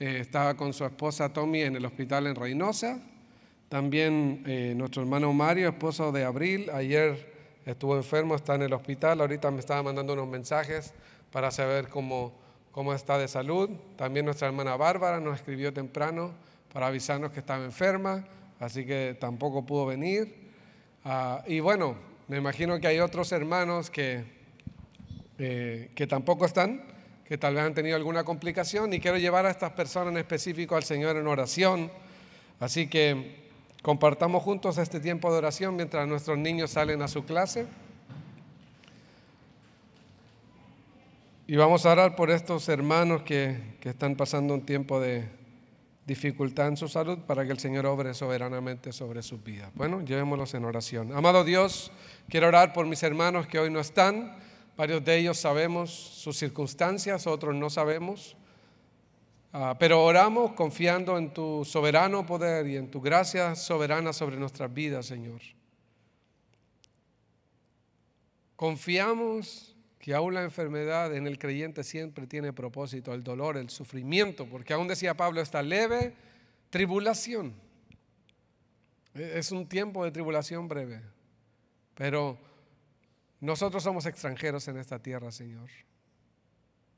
estaba con su esposa Tommy en el hospital en Reynosa. También nuestro hermano Mario, esposo de Abril, ayer estuvo enfermo, está en el hospital. Ahorita me estaba mandando unos mensajes para saber cómo está de salud. También nuestra hermana Bárbara nos escribió temprano para avisarnos que estaba enferma, así que tampoco pudo venir. Y bueno, me imagino que hay otros hermanos que tampoco están, que tal vez han tenido alguna complicación, y quiero llevar a estas personas en específico al Señor en oración. Así que compartamos juntos este tiempo de oración mientras nuestros niños salen a su clase. Y vamos a orar por estos hermanos que están pasando un tiempo de dificultad en su salud, para que el Señor obre soberanamente sobre sus vidas. Bueno, llevémoslos en oración. Amado Dios, quiero orar por mis hermanos que hoy no están. Varios de ellos sabemos sus circunstancias, otros no sabemos. Pero oramos confiando en tu soberano poder y en tu gracia soberana sobre nuestras vidas, Señor. Confiamos que aún la enfermedad en el creyente siempre tiene propósito, el dolor, el sufrimiento, porque aún decía Pablo, esta leve tribulación. Es un tiempo de tribulación breve, pero nosotros somos extranjeros en esta tierra, Señor.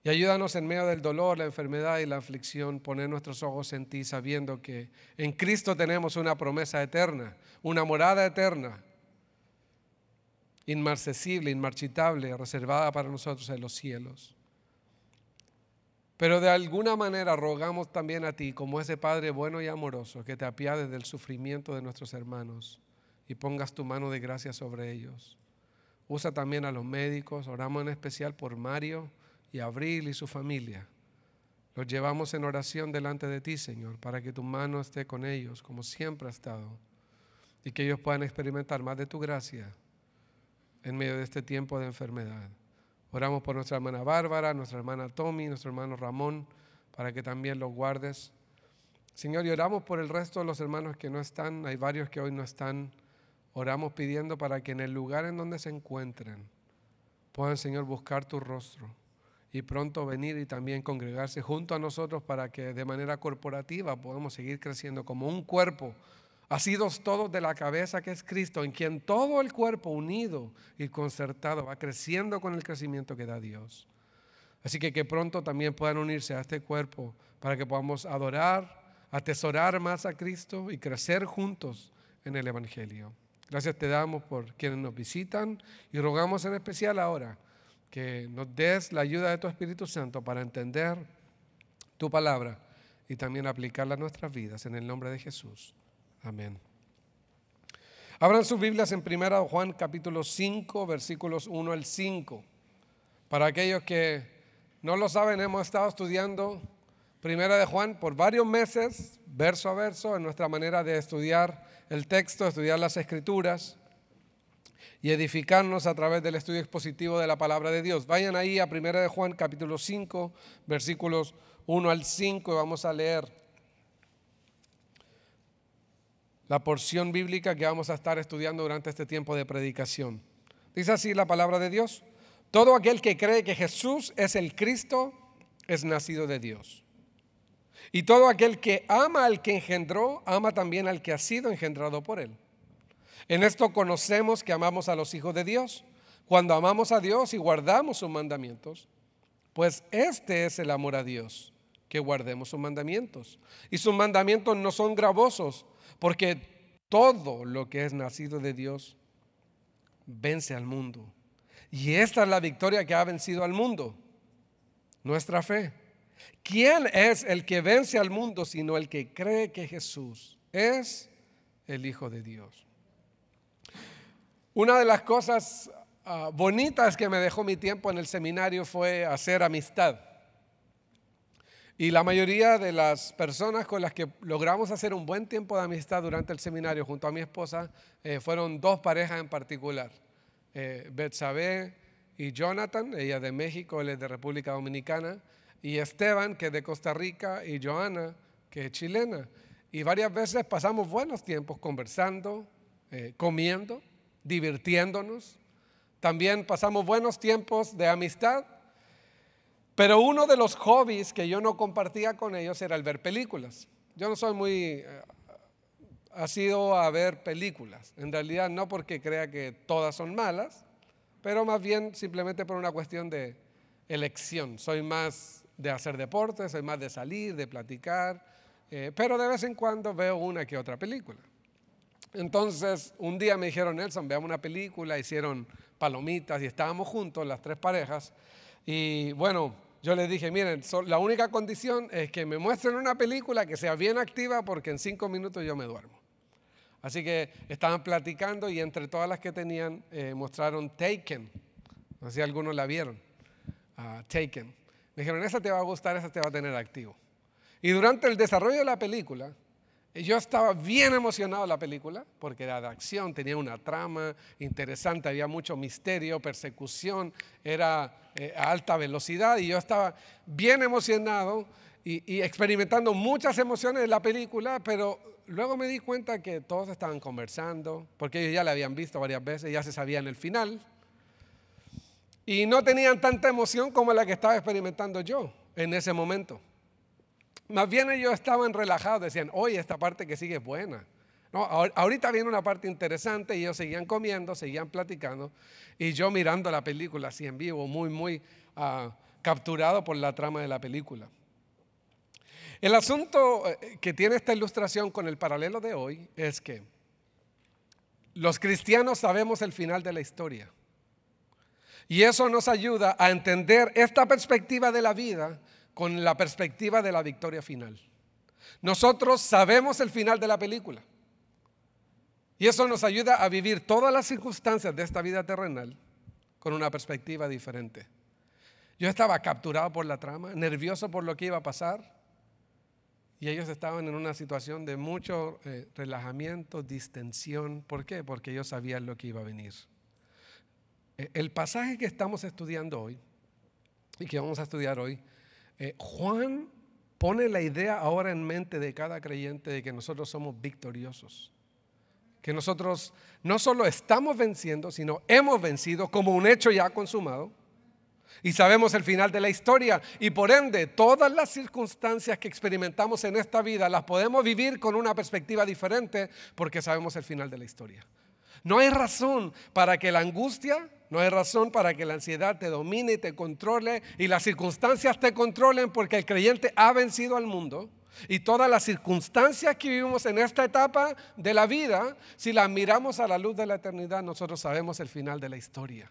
Y ayúdanos en medio del dolor, la enfermedad y la aflicción, poner nuestros ojos en ti, sabiendo que en Cristo tenemos una promesa eterna, una morada eterna, inmarcesible, inmarchitable, reservada para nosotros en los cielos. Pero de alguna manera rogamos también a ti, como ese Padre bueno y amoroso, que te apiades del sufrimiento de nuestros hermanos y pongas tu mano de gracia sobre ellos. Usa también a los médicos. Oramos en especial por Mario y Abril y su familia. Los llevamos en oración delante de ti, Señor, para que tu mano esté con ellos como siempre ha estado, y que ellos puedan experimentar más de tu gracia en medio de este tiempo de enfermedad. Oramos por nuestra hermana Bárbara, nuestra hermana Tommy, nuestro hermano Ramón, para que también los guardes, Señor. Y oramos por el resto de los hermanos que no están. Hay varios que hoy no están. Oramos pidiendo para que en el lugar en donde se encuentren puedan, Señor, buscar tu rostro y pronto venir y también congregarse junto a nosotros, para que de manera corporativa podamos seguir creciendo como un cuerpo, asidos todos de la cabeza que es Cristo, en quien todo el cuerpo unido y concertado va creciendo con el crecimiento que da Dios. Así que pronto también puedan unirse a este cuerpo, para que podamos adorar, atesorar más a Cristo y crecer juntos en el Evangelio. Gracias te damos por quienes nos visitan, y rogamos en especial ahora que nos des la ayuda de tu Espíritu Santo para entender tu palabra y también aplicarla a nuestras vidas, en el nombre de Jesús. Amén. Abran sus Biblias en 1 Juan capítulo 5, versículos 1 al 5. Para aquellos que no lo saben, hemos estado estudiando 1 Juan por varios meses, verso a verso, en nuestra manera de estudiar el texto, estudiar las Escrituras y edificarnos a través del estudio expositivo de la palabra de Dios. Vayan ahí a 1 Juan capítulo 5, versículos 1 al 5, y vamos a leer la porción bíblica que vamos a estar estudiando durante este tiempo de predicación. Dice así la palabra de Dios: todo aquel que cree que Jesús es el Cristo es nacido de Dios. Y todo aquel que ama al que engendró, ama también al que ha sido engendrado por él. En esto conocemos que amamos a los hijos de Dios, cuando amamos a Dios y guardamos sus mandamientos. Pues este es el amor a Dios, que guardemos sus mandamientos. Y sus mandamientos no son gravosos, porque todo lo que es nacido de Dios vence al mundo. Y esta es la victoria que ha vencido al mundo: nuestra fe. ¿Quién es el que vence al mundo sino el que cree que Jesús es el Hijo de Dios? Una de las cosas bonitas que me dejó mi tiempo en el seminario fue hacer amistad. Y la mayoría de las personas con las que logramos hacer un buen tiempo de amistad durante el seminario junto a mi esposa fueron dos parejas en particular: Betsabé y Jonathan, ella de México, él es de República Dominicana, y Esteban, que es de Costa Rica, y Joana, que es chilena. Y varias veces pasamos buenos tiempos conversando, comiendo, divirtiéndonos. También pasamos buenos tiempos de amistad. Pero uno de los hobbies que yo no compartía con ellos era el ver películas. Yo no soy muy asiduo a ver películas. En realidad no porque crea que todas son malas, pero más bien simplemente por una cuestión de elección. Soy más de hacer deporte, soy más de salir, de platicar, pero de vez en cuando veo una que otra película. Entonces, un día me dijeron, Nelson, veamos una película, hicieron palomitas y estábamos juntos, las tres parejas. Y bueno, yo les dije, miren, la única condición es que me muestren una película que sea bien activa porque en 5 minutos yo me duermo. Así que estaban platicando y entre todas las que tenían mostraron Taken. No sé si algunos la vieron. Taken. Me dijeron, esa te va a gustar, esa te va a tener activo. Y durante el desarrollo de la película, yo estaba bien emocionado de la película porque era de acción, tenía una trama interesante, había mucho misterio, persecución, era a alta velocidad y yo estaba bien emocionado y experimentando muchas emociones de la película, pero luego me di cuenta que todos estaban conversando porque ellos ya la habían visto varias veces, ya se sabían el final y no tenían tanta emoción como la que estaba experimentando yo en ese momento. Más bien ellos estaban relajados, decían, oye, esta parte que sigue es buena. No, ahorita viene una parte interesante y ellos seguían comiendo, seguían platicando y yo mirando la película así en vivo, muy capturado por la trama de la película. El asunto que tiene esta ilustración con el paralelo de hoy es que los cristianos sabemos el final de la historia y eso nos ayuda a entender esta perspectiva de la vida con la perspectiva de la victoria final. Nosotros sabemos el final de la película y eso nos ayuda a vivir todas las circunstancias de esta vida terrenal con una perspectiva diferente. Yo estaba capturado por la trama, nervioso por lo que iba a pasar y ellos estaban en una situación de mucho relajamiento, distensión. ¿Por qué? Porque ellos sabían lo que iba a venir. El pasaje que estamos estudiando hoy y que vamos a estudiar hoy, Juan pone la idea ahora en mente de cada creyente de que nosotros somos victoriosos, que nosotros no solo estamos venciendo, sino hemos vencido como un hecho ya consumado y sabemos el final de la historia y por ende todas las circunstancias que experimentamos en esta vida las podemos vivir con una perspectiva diferente porque sabemos el final de la historia. No hay razón para que la angustia, no hay razón para que la ansiedad te domine y te controle y las circunstancias te controlen porque el creyente ha vencido al mundo y todas las circunstancias que vivimos en esta etapa de la vida, si las miramos a la luz de la eternidad, nosotros sabemos el final de la historia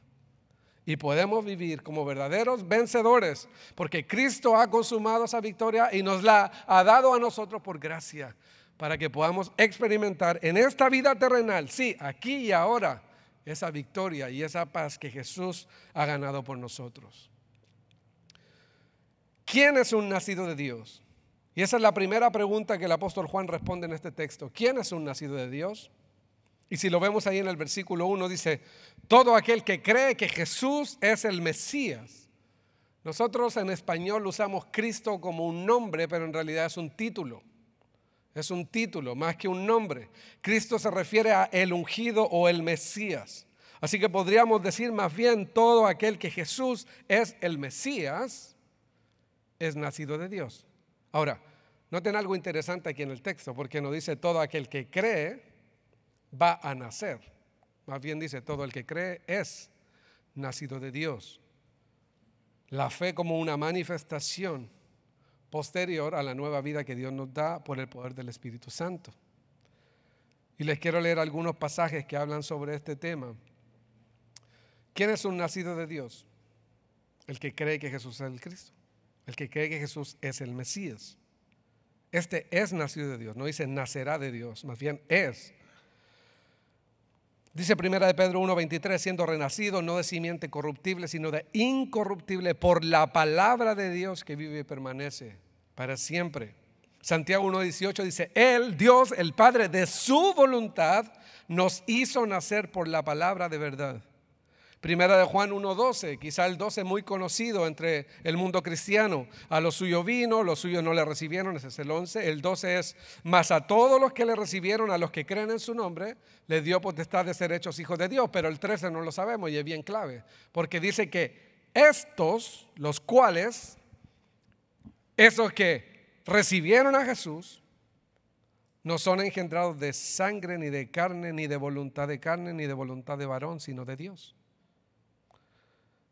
y podemos vivir como verdaderos vencedores porque Cristo ha consumado esa victoria y nos la ha dado a nosotros por gracia, para que podamos experimentar en esta vida terrenal, sí, aquí y ahora, esa victoria y esa paz que Jesús ha ganado por nosotros. ¿Quién es un nacido de Dios? Y esa es la primera pregunta que el apóstol Juan responde en este texto. ¿Quién es un nacido de Dios? Y si lo vemos ahí en el versículo 1 dice, todo aquel que cree que Jesús es el Mesías. Nosotros en español usamos Cristo como un nombre, pero en realidad es un título. Es un título más que un nombre. Cristo se refiere a el ungido o el Mesías. Así que podríamos decir más bien todo aquel que Jesús es el Mesías es nacido de Dios. Ahora, noten algo interesante aquí en el texto porque no dice todo aquel que cree va a nacer. Más bien dice todo el que cree es nacido de Dios. La fe como una manifestación posterior a la nueva vida que Dios nos da por el poder del Espíritu Santo. Y les quiero leer algunos pasajes que hablan sobre este tema. ¿Quién es un nacido de Dios? El que cree que Jesús es el Cristo, el que cree que Jesús es el Mesías. Este es nacido de Dios, no dice nacerá de Dios, más bien es. Dice 1 de Pedro 1:23, siendo renacido no de simiente corruptible, sino de incorruptible por la palabra de Dios que vive y permanece para siempre. Santiago 1:18 dice, Él, Dios, el Padre, de su voluntad, nos hizo nacer por la palabra de verdad. Primera de Juan 1:12, quizá el 12 muy conocido entre el mundo cristiano. A lo suyo vino, los suyos no le recibieron, ese es el 11. El 12 es, mas a todos los que le recibieron, a los que creen en su nombre, les dio potestad de ser hechos hijos de Dios. Pero el 13 no lo sabemos y es bien clave, porque dice que estos, los cuales Esos que recibieron a Jesús no son engendrados de sangre, ni de carne, ni de voluntad de carne, ni de voluntad de varón, sino de Dios.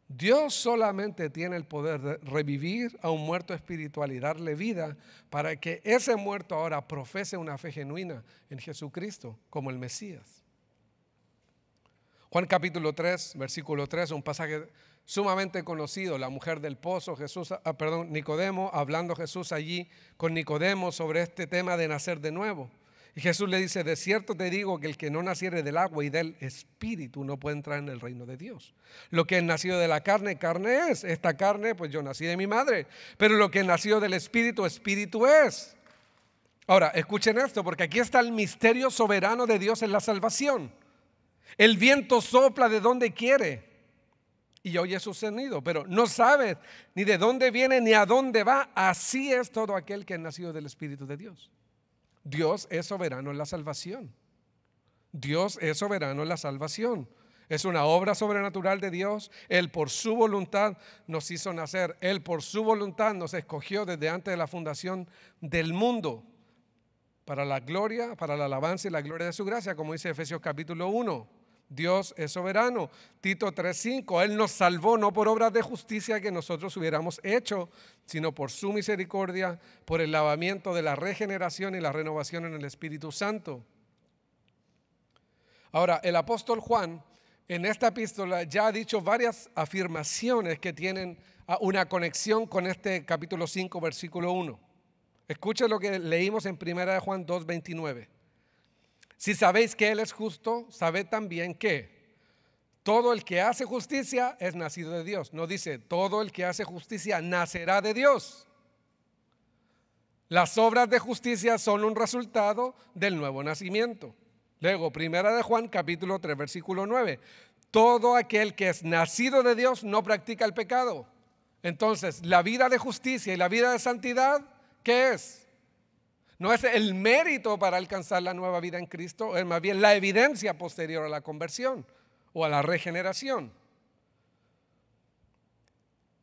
Dios solamente tiene el poder de revivir a un muerto espiritual y darle vida para que ese muerto ahora profese una fe genuina en Jesucristo como el Mesías. Juan capítulo 3, versículo 3, un pasaje sumamente conocido, la mujer del pozo, Nicodemo, hablando Jesús allí con Nicodemo sobre este tema de nacer de nuevo. Y Jesús le dice: de cierto te digo que el que no naciere del agua y del Espíritu no puede entrar en el reino de Dios. Lo que es nacido de la carne, carne es. Esta carne, pues yo nací de mi madre. Pero lo que es nacido del Espíritu, Espíritu es. Ahora, escuchen esto, porque aquí está el misterio soberano de Dios en la salvación. El viento sopla de donde quiere y oye su sonido, pero no sabes ni de dónde viene ni a dónde va. Así es todo aquel que es nacido del Espíritu de Dios. Dios es soberano en la salvación. Dios es soberano en la salvación. Es una obra sobrenatural de Dios. Él por su voluntad nos hizo nacer. Él por su voluntad nos escogió desde antes de la fundación del mundo para la gloria, para la alabanza y la gloria de su gracia, como dice Efesios capítulo 1. Dios es soberano. Tito 3:5, Él nos salvó no por obras de justicia que nosotros hubiéramos hecho, sino por su misericordia, por el lavamiento de la regeneración y la renovación en el Espíritu Santo. Ahora, el apóstol Juan en esta epístola ya ha dicho varias afirmaciones que tienen una conexión con este capítulo 5, versículo 1. Escuchen lo que leímos en 1 de Juan 2:29. Si sabéis que Él es justo, sabed también que todo el que hace justicia es nacido de Dios. No dice todo el que hace justicia nacerá de Dios. Las obras de justicia son un resultado del nuevo nacimiento. Luego, 1 de Juan capítulo 3, versículo 9. Todo aquel que es nacido de Dios no practica el pecado. Entonces, la vida de justicia y la vida de santidad, ¿qué es? No es el mérito para alcanzar la nueva vida en Cristo, es más bien la evidencia posterior a la conversión o a la regeneración.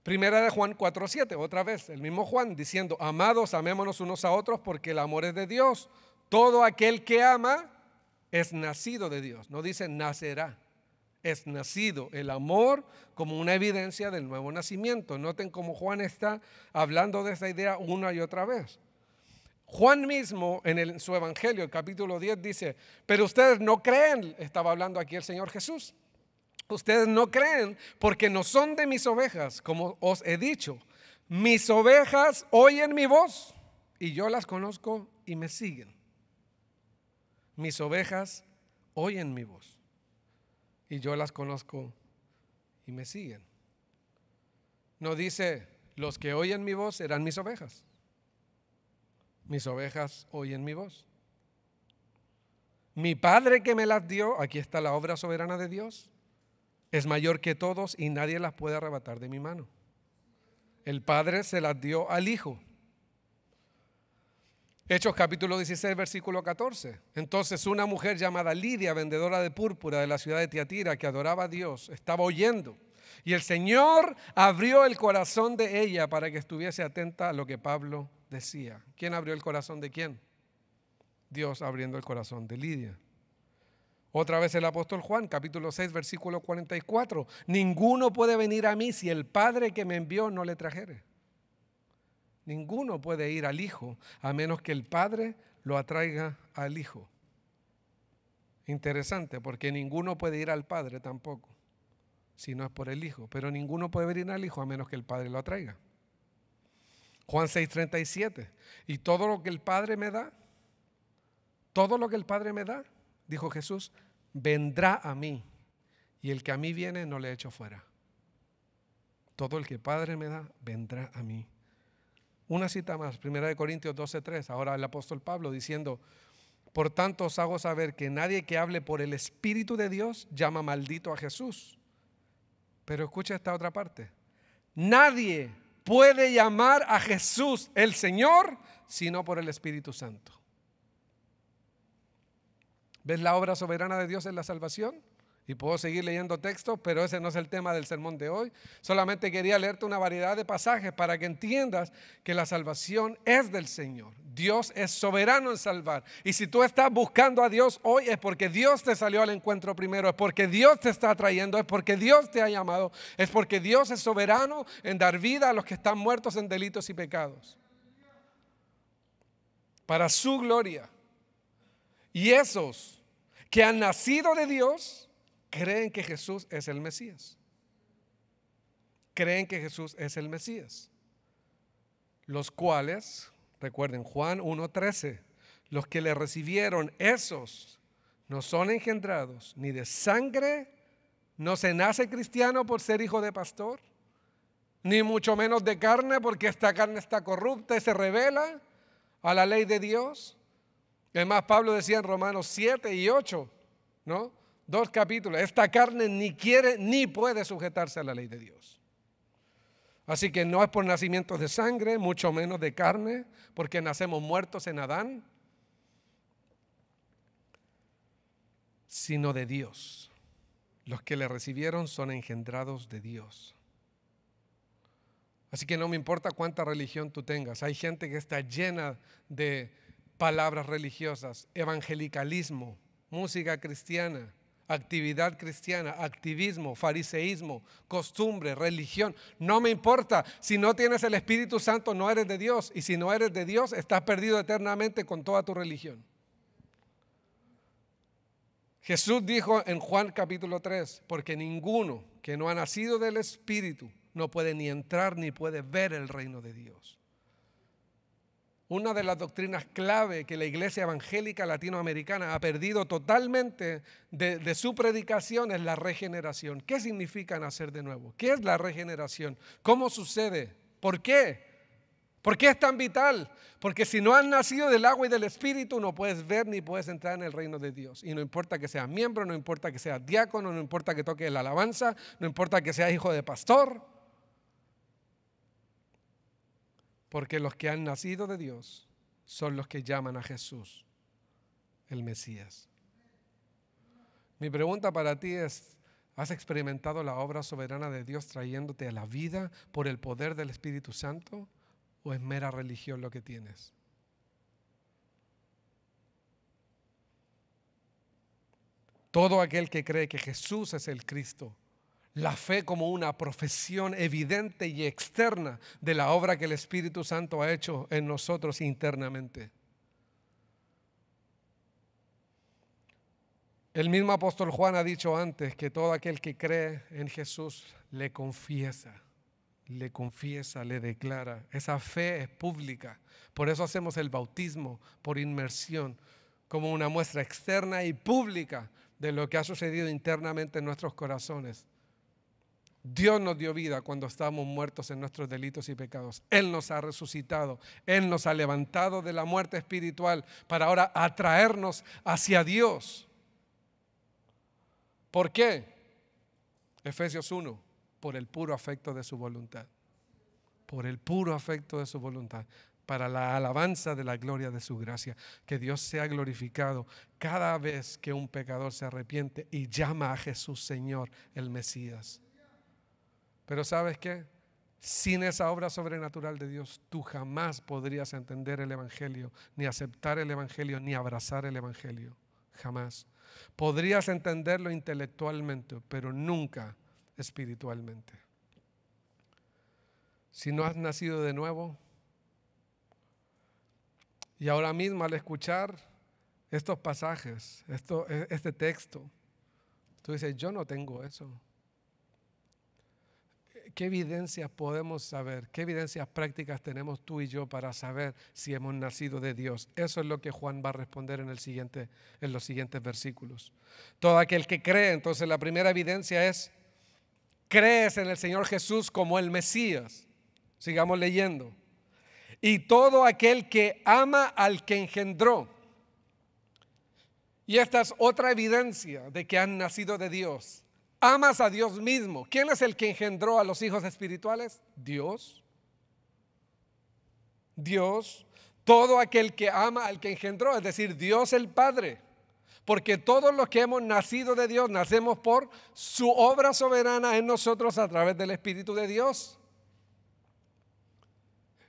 1 de Juan 4:7, otra vez, el mismo Juan diciendo: amados, amémonos unos a otros porque el amor es de Dios. Todo aquel que ama es nacido de Dios. No dice nacerá, es nacido. El amor como una evidencia del nuevo nacimiento. Noten cómo Juan está hablando de esa idea una y otra vez. Juan mismo en su evangelio, el capítulo 10 dice: pero ustedes no creen, estaba hablando aquí el Señor Jesús, ustedes no creen porque no son de mis ovejas, como os he dicho. Mis ovejas oyen mi voz y yo las conozco y me siguen. Mis ovejas oyen mi voz y yo las conozco y me siguen. No dice: los que oyen mi voz serán mis ovejas. Mis ovejas oyen mi voz. Mi Padre que me las dio, aquí está la obra soberana de Dios, es mayor que todos y nadie las puede arrebatar de mi mano. El Padre se las dio al Hijo. Hechos capítulo 16, versículo 14. Entonces una mujer llamada Lidia, vendedora de púrpura de la ciudad de Tiatira, que adoraba a Dios, estaba oyendo. Y el Señor abrió el corazón de ella para que estuviese atenta a lo que Pablo decía. ¿Quién abrió el corazón de quién? Dios abriendo el corazón de Lidia. Otra vez el apóstol Juan, capítulo 6, versículo 44. Ninguno puede venir a mí si el Padre que me envió no le trajere. Ninguno puede ir al Hijo a menos que el Padre lo atraiga al Hijo. Interesante, porque ninguno puede ir al Padre tampoco, si no es por el Hijo. Pero ninguno puede venir al Hijo a menos que el Padre lo atraiga. Juan 6:37. Y todo lo que el Padre me da, dijo Jesús, vendrá a mí. Y el que a mí viene no le echo fuera. Todo el que el Padre me da, vendrá a mí. Una cita más, 1 Corintios 12:3. Ahora el apóstol Pablo diciendo: por tanto os hago saber que nadie que hable por el Espíritu de Dios llama maldito a Jesús. Pero escucha esta otra parte. Nadie puede llamar a Jesús el Señor sino por el Espíritu Santo. ¿Ves la obra soberana de Dios en la salvación? Y puedo seguir leyendo textos, pero ese no es el tema del sermón de hoy. Solamente quería leerte una variedad de pasajes para que entiendas que la salvación es del Señor. Dios es soberano en salvar. Y si tú estás buscando a Dios hoy, es porque Dios te salió al encuentro primero, es porque Dios te está trayendo, es porque Dios te ha llamado, es porque Dios es soberano en dar vida a los que están muertos en delitos y pecados. Para su gloria. Y esos que han nacido de Dios creen que Jesús es el Mesías. Creen que Jesús es el Mesías. Los cuales, recuerden Juan 1:13, los que le recibieron, esos no son engendrados ni de sangre, no se nace cristiano por ser hijo de pastor, ni mucho menos de carne, porque esta carne está corrupta y se revela a la ley de Dios. Además, Pablo decía en Romanos 7 y 8, ¿no? 2 capítulos, esta carne ni quiere ni puede sujetarse a la ley de Dios. Así que no es por nacimientos de sangre, mucho menos de carne, porque nacemos muertos en Adán, sino de Dios. Los que le recibieron son engendrados de Dios. Así que no me importa cuánta religión tú tengas. Hay gente que está llena de palabras religiosas, evangelicalismo, música cristiana, actividad cristiana, activismo, fariseísmo, costumbre, religión. No me importa. Si no tienes el Espíritu Santo, no eres de Dios. Y si no eres de Dios, estás perdido eternamente con toda tu religión. Jesús dijo en Juan capítulo 3, porque ninguno que no ha nacido del Espíritu no puede ni entrar ni puede ver el reino de Dios. Una de las doctrinas clave que la iglesia evangélica latinoamericana ha perdido totalmente de su predicación es la regeneración. ¿Qué significa nacer de nuevo? ¿Qué es la regeneración? ¿Cómo sucede? ¿Por qué? ¿Por qué es tan vital? Porque si no has nacido del agua y del Espíritu, no puedes ver ni puedes entrar en el reino de Dios. Y no importa que seas miembro, no importa que seas diácono, no importa que toques la alabanza, no importa que seas hijo de pastor. Porque los que han nacido de Dios son los que llaman a Jesús el Mesías. Mi pregunta para ti es, ¿has experimentado la obra soberana de Dios trayéndote a la vida por el poder del Espíritu Santo? ¿O es mera religión lo que tienes? Todo aquel que cree que Jesús es el Cristo, la fe como una profesión evidente y externa de la obra que el Espíritu Santo ha hecho en nosotros internamente. El mismo apóstol Juan ha dicho antes que todo aquel que cree en Jesús le confiesa, le declara. Esa fe es pública. Por eso hacemos el bautismo por inmersión, como una muestra externa y pública de lo que ha sucedido internamente en nuestros corazones. Dios nos dio vida cuando estábamos muertos en nuestros delitos y pecados. Él nos ha resucitado. Él nos ha levantado de la muerte espiritual para ahora atraernos hacia Dios. ¿Por qué? Efesios 1, por el puro afecto de su voluntad. Por el puro afecto de su voluntad. Para la alabanza de la gloria de su gracia. Que Dios sea glorificado cada vez que un pecador se arrepiente y llama a Jesús Señor, el Mesías. Pero ¿sabes qué? Sin esa obra sobrenatural de Dios, tú jamás podrías entender el Evangelio, ni aceptar el Evangelio, ni abrazar el Evangelio. Jamás. Podrías entenderlo intelectualmente, pero nunca espiritualmente. Si no has nacido de nuevo, y ahora mismo al escuchar estos pasajes, este texto, tú dices, yo no tengo eso. ¿Qué evidencias podemos saber? ¿Qué evidencias prácticas tenemos tú y yo para saber si hemos nacido de Dios? Eso es lo que Juan va a responder en los siguientes versículos. Todo aquel que cree, entonces la primera evidencia es, crees en el Señor Jesús como el Mesías. Sigamos leyendo. Y todo aquel que ama al que engendró. Y esta es otra evidencia de que han nacido de Dios. Amas a Dios mismo. ¿Quién es el que engendró a los hijos espirituales? Dios. Dios. Todo aquel que ama al que engendró, es decir, Dios el Padre. Porque todos los que hemos nacido de Dios, nacemos por su obra soberana en nosotros a través del Espíritu de Dios.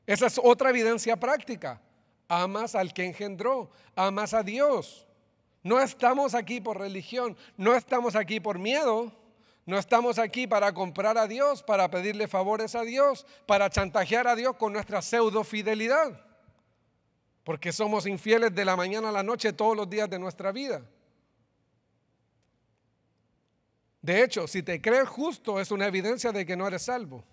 Esa es otra evidencia práctica. Amas al que engendró, amas a Dios. No estamos aquí por religión, no estamos aquí por miedo, no estamos aquí para comprar a Dios, para pedirle favores a Dios, para chantajear a Dios con nuestra pseudo fidelidad. Porque somos infieles de la mañana a la noche todos los días de nuestra vida. De hecho, si te crees justo es una evidencia de que no eres salvo.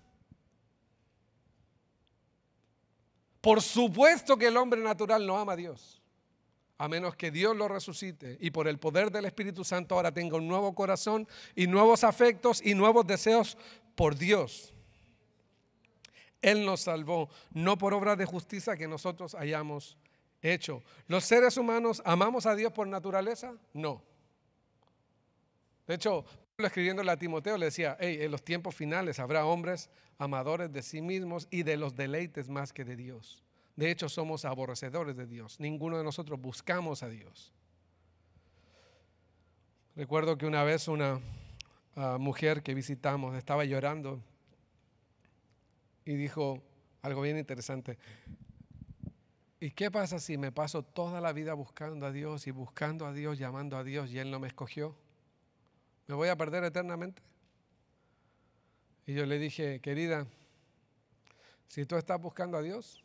Por supuesto que el hombre natural no ama a Dios, a menos que Dios lo resucite y por el poder del Espíritu Santo ahora tenga un nuevo corazón y nuevos afectos y nuevos deseos por Dios. Él nos salvó, no por obras de justicia que nosotros hayamos hecho. ¿Los seres humanos amamos a Dios por naturaleza? No. De hecho, Pablo escribiéndole a Timoteo le decía, en los tiempos finales habrá hombres amadores de sí mismos y de los deleites más que de Dios. De hecho, somos aborrecedores de Dios. Ninguno de nosotros buscamos a Dios. Recuerdo que una vez una mujer que visitamos estaba llorando y dijo algo bien interesante. ¿Y qué pasa si me paso toda la vida buscando a Dios y buscando a Dios, llamando a Dios y Él no me escogió? ¿Me voy a perder eternamente? Y yo le dije, querida, si tú estás buscando a Dios,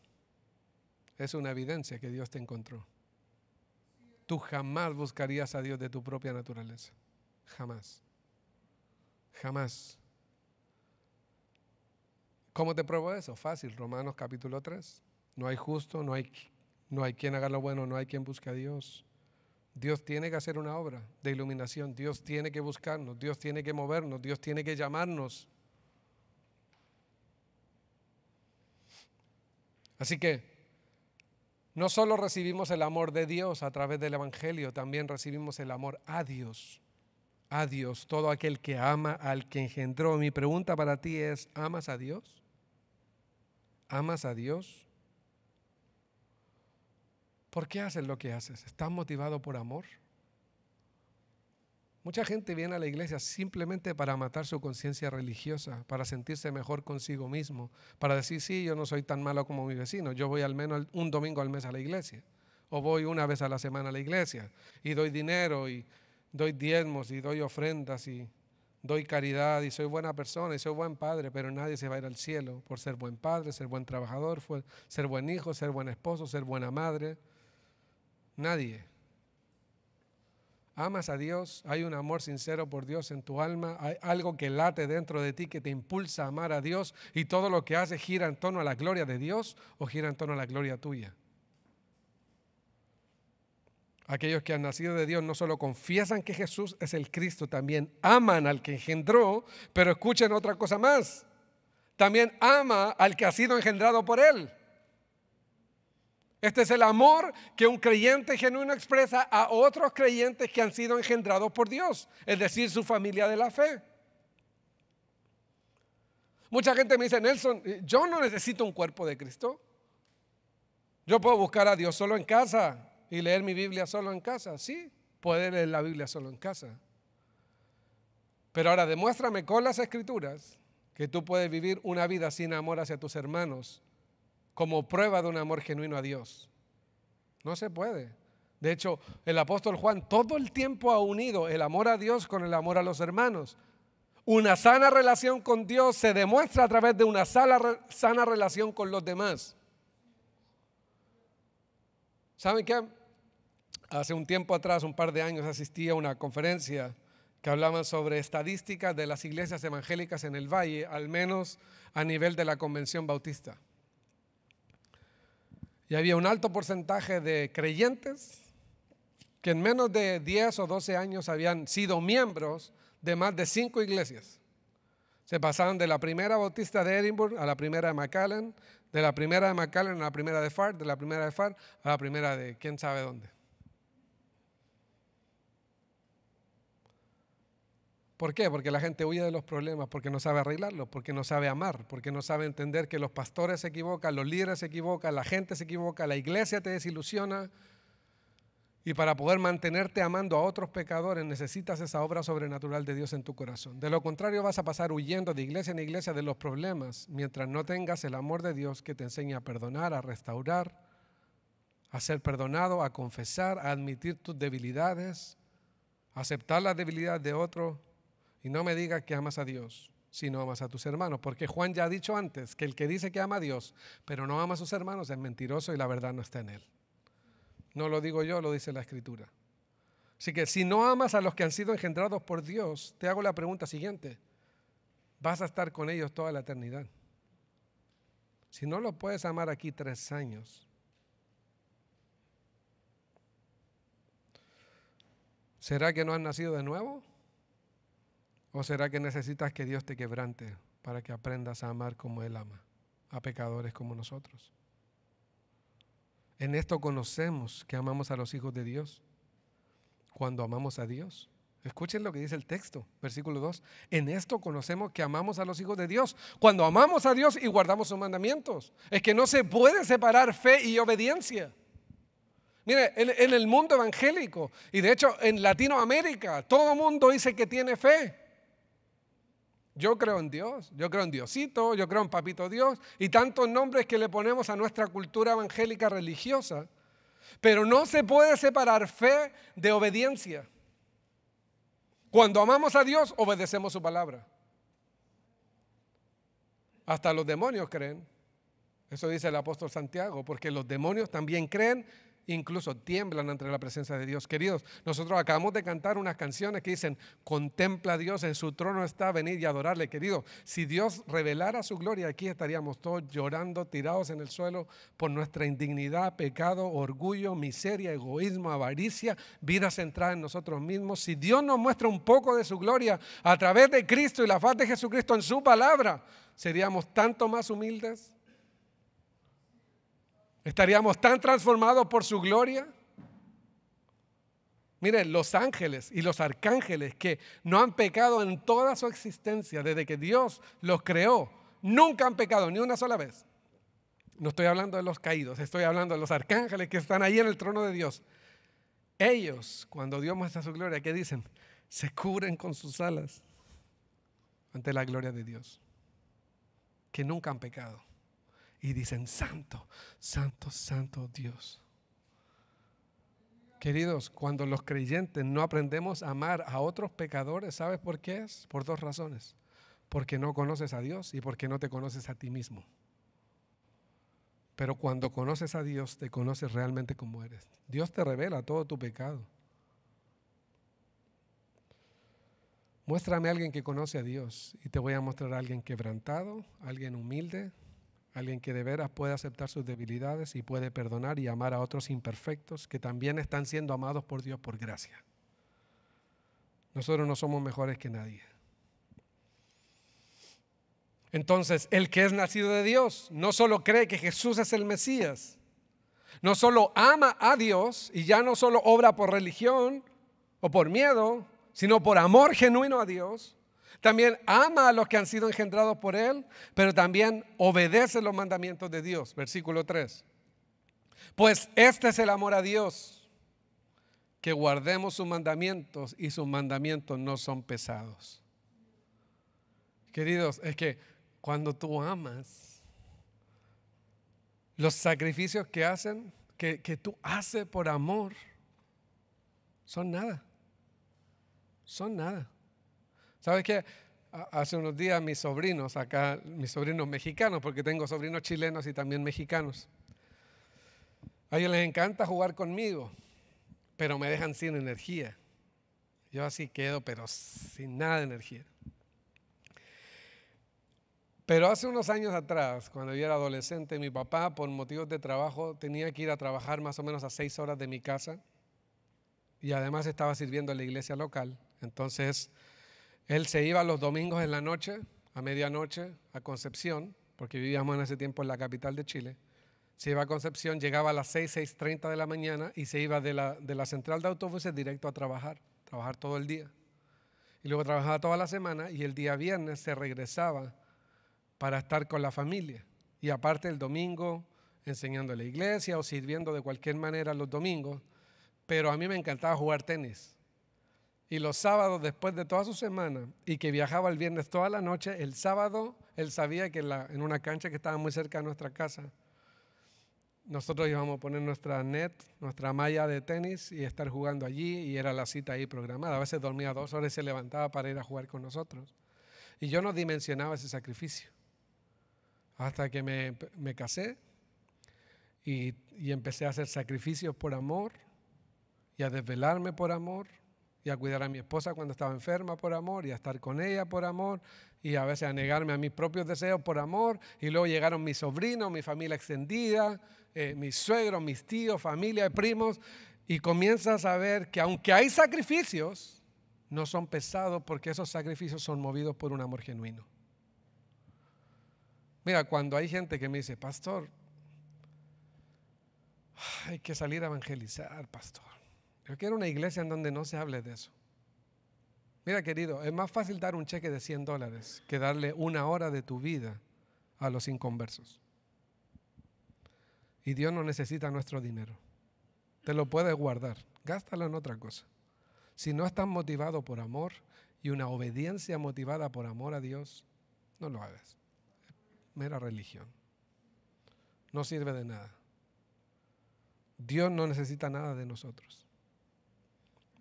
es una evidencia que Dios te encontró. Tú jamás buscarías a Dios de tu propia naturaleza. Jamás. Jamás. ¿Cómo te pruebo eso? Fácil, Romanos capítulo 3. No hay justo, no hay quien haga lo bueno, no hay quien busque a Dios. Dios tiene que hacer una obra de iluminación. Dios tiene que buscarnos, Dios tiene que movernos, Dios tiene que llamarnos. Así que no solo recibimos el amor de Dios a través del Evangelio, también recibimos el amor a Dios. A Dios, todo aquel que ama al que engendró. Mi pregunta para ti es, ¿amas a Dios? ¿Amas a Dios? ¿Por qué haces lo que haces? ¿Estás motivado por amor? Mucha gente viene a la iglesia simplemente para matar su conciencia religiosa, para sentirse mejor consigo mismo, para decir, sí, yo no soy tan malo como mi vecino, yo voy al menos un domingo al mes a la iglesia, o voy una vez a la semana a la iglesia, y doy dinero, y doy diezmos, y doy ofrendas, y doy caridad, y soy buena persona, y soy buen padre, pero nadie se va a ir al cielo por ser buen padre, ser buen trabajador, ser buen hijo, ser buen esposo, ser buena madre. Nadie. Amas a Dios, hay un amor sincero por Dios en tu alma, hay algo que late dentro de ti que te impulsa a amar a Dios y todo lo que haces gira en torno a la gloria de Dios o gira en torno a la gloria tuya. Aquellos que han nacido de Dios no solo confiesan que Jesús es el Cristo, también aman al que engendró, pero escuchen otra cosa más, también ama al que ha sido engendrado por Él. Este es el amor que un creyente genuino expresa a otros creyentes que han sido engendrados por Dios, es decir, su familia de la fe. Mucha gente me dice, Nelson, yo no necesito un cuerpo de Cristo. Yo puedo buscar a Dios solo en casa y leer mi Biblia solo en casa. Sí, puedo leer la Biblia solo en casa. Pero ahora demuéstrame con las Escrituras que tú puedes vivir una vida sin amor hacia tus hermanos como prueba de un amor genuino a Dios. No se puede. De hecho, el apóstol Juan todo el tiempo ha unido el amor a Dios con el amor a los hermanos. Una sana relación con Dios se demuestra a través de una sana relación con los demás. ¿Saben qué? Hace un tiempo atrás, un par de años, asistí a una conferencia que hablaban sobre estadísticas de las iglesias evangélicas en el Valle, al menos a nivel de la Convención Bautista. Y había un alto porcentaje de creyentes que en menos de 10 o 12 años habían sido miembros de más de 5 iglesias. Se pasaban de la primera bautista de Edinburgh a la primera de McAllen, de la primera de McAllen a la primera de Far, de la primera de Far a la primera de quién sabe dónde. ¿Por qué? Porque la gente huye de los problemas, porque no sabe arreglarlos, porque no sabe amar, porque no sabe entender que los pastores se equivocan, los líderes se equivocan, la gente se equivoca, la iglesia te desilusiona. Y para poder mantenerte amando a otros pecadores necesitas esa obra sobrenatural de Dios en tu corazón. De lo contrario vas a pasar huyendo de iglesia en iglesia de los problemas mientras no tengas el amor de Dios que te enseña a perdonar, a restaurar, a ser perdonado, a confesar, a admitir tus debilidades, a aceptar las debilidades de otros. Y no me digas que amas a Dios si no amas a tus hermanos, porque Juan ya ha dicho antes que el que dice que ama a Dios pero no ama a sus hermanos es mentiroso y la verdad no está en él. No lo digo yo, lo dice la Escritura. Así que si no amas a los que han sido engendrados por Dios, te hago la pregunta siguiente: ¿vas a estar con ellos toda la eternidad? Si no los puedes amar aquí 3 años, ¿será que no has nacido de nuevo? ¿O será que necesitas que Dios te quebrante para que aprendas a amar como Él ama, a pecadores como nosotros? En esto conocemos que amamos a los hijos de Dios, cuando amamos a Dios. Escuchen lo que dice el texto, versículo 2. En esto conocemos que amamos a los hijos de Dios, cuando amamos a Dios y guardamos sus mandamientos. Es que no se puede separar fe y obediencia. Mire, en el mundo evangélico, y de hecho en Latinoamérica, todo el mundo dice que tiene fe. Yo creo en Dios, yo creo en Diosito, yo creo en Papito Dios y tantos nombres que le ponemos a nuestra cultura evangélica religiosa. Pero no se puede separar fe de obediencia. Cuando amamos a Dios, obedecemos su palabra. Hasta los demonios creen. Eso dice el apóstol Santiago, porque los demonios también creen, incluso tiemblan ante la presencia de Dios. Queridos, nosotros acabamos de cantar unas canciones que dicen: contempla a Dios, en su trono está, venid y adorarle. Querido, si Dios revelara su gloria aquí, estaríamos todos llorando, tirados en el suelo por nuestra indignidad, pecado, orgullo, miseria, egoísmo, avaricia, vida centrada en nosotros mismos. Si Dios nos muestra un poco de su gloria a través de Cristo y la faz de Jesucristo en su palabra, seríamos tanto más humildes. ¿Estaríamos tan transformados por su gloria? Miren, los ángeles y los arcángeles que no han pecado en toda su existencia desde que Dios los creó, nunca han pecado ni una sola vez. No estoy hablando de los caídos, estoy hablando de los arcángeles que están ahí en el trono de Dios. Ellos, cuando Dios muestra su gloria, ¿qué dicen? Se cubren con sus alas ante la gloria de Dios, que nunca han pecado. Y dicen: santo, santo, santo Dios. Queridos, cuando los creyentes no aprendemos a amar a otros pecadores, ¿sabes por qué es? Por 2 razones. Porque no conoces a Dios y porque no te conoces a ti mismo. Pero cuando conoces a Dios, te conoces realmente como eres. Dios te revela todo tu pecado. Muéstrame a alguien que conoce a Dios y te voy a mostrar a alguien quebrantado, alguien humilde, alguien que de veras puede aceptar sus debilidades y puede perdonar y amar a otros imperfectos que también están siendo amados por Dios por gracia. Nosotros no somos mejores que nadie. Entonces, el que es nacido de Dios no solo cree que Jesús es el Mesías, no solo ama a Dios y ya no solo obra por religión o por miedo, sino por amor genuino a Dios. También ama a los que han sido engendrados por Él, pero también obedece los mandamientos de Dios. Versículo 3. Pues este es el amor a Dios, que guardemos sus mandamientos, y sus mandamientos no son pesados. Queridos, es que cuando tú amas, los sacrificios que tú haces por amor, son nada. Son nada. ¿Sabes qué? Hace unos días mis sobrinos acá, mis sobrinos mexicanos, porque tengo sobrinos chilenos y también mexicanos, a ellos les encanta jugar conmigo, pero me dejan sin energía. Yo así quedo, pero sin nada de energía. Pero hace unos años atrás, cuando yo era adolescente, mi papá, por motivos de trabajo, tenía que ir a trabajar más o menos a 6 horas de mi casa y además estaba sirviendo en la iglesia local. Entonces, él se iba los domingos en la noche, a medianoche, a Concepción, porque vivíamos en ese tiempo en la capital de Chile. Se iba a Concepción, llegaba a las 6:30 de la mañana y se iba de la central de autobuses directo a trabajar todo el día. Y luego trabajaba toda la semana y el día viernes se regresaba para estar con la familia. Y aparte el domingo enseñando en la iglesia o sirviendo de cualquier manera los domingos. pero a mí me encantaba jugar tenis. Y los sábados, después de toda su semana, y que viajaba el viernes toda la noche, el sábado él sabía que en una cancha que estaba muy cerca de nuestra casa, nosotros íbamos a poner nuestra net, nuestra malla de tenis y estar jugando allí, y era la cita ahí programada. A veces dormía 2 horas y se levantaba para ir a jugar con nosotros. Y yo no dimensionaba ese sacrificio. Hasta que me casé y empecé a hacer sacrificios por amor, y a desvelarme por amor, y a cuidar a mi esposa cuando estaba enferma por amor, y a estar con ella por amor, y a veces a negarme a mis propios deseos por amor. Y luego llegaron mis sobrinos, mi familia extendida, mis suegros, mis tíos, familia, primos, y comienzas a ver que aunque hay sacrificios, no son pesados, porque esos sacrificios son movidos por un amor genuino. Mira, cuando hay gente que me dice, pastor, hay que salir a evangelizar, pastor. Yo quiero una iglesia en donde no se hable de eso. Mira, querido, es más fácil dar un cheque de $100 que darle 1 hora de tu vida a los inconversos. Y Dios no necesita nuestro dinero. Te lo puedes guardar, gástalo en otra cosa. Si no estás motivado por amor y una obediencia motivada por amor a Dios, no lo hagas. Es mera religión. No sirve de nada. Dios no necesita nada de nosotros.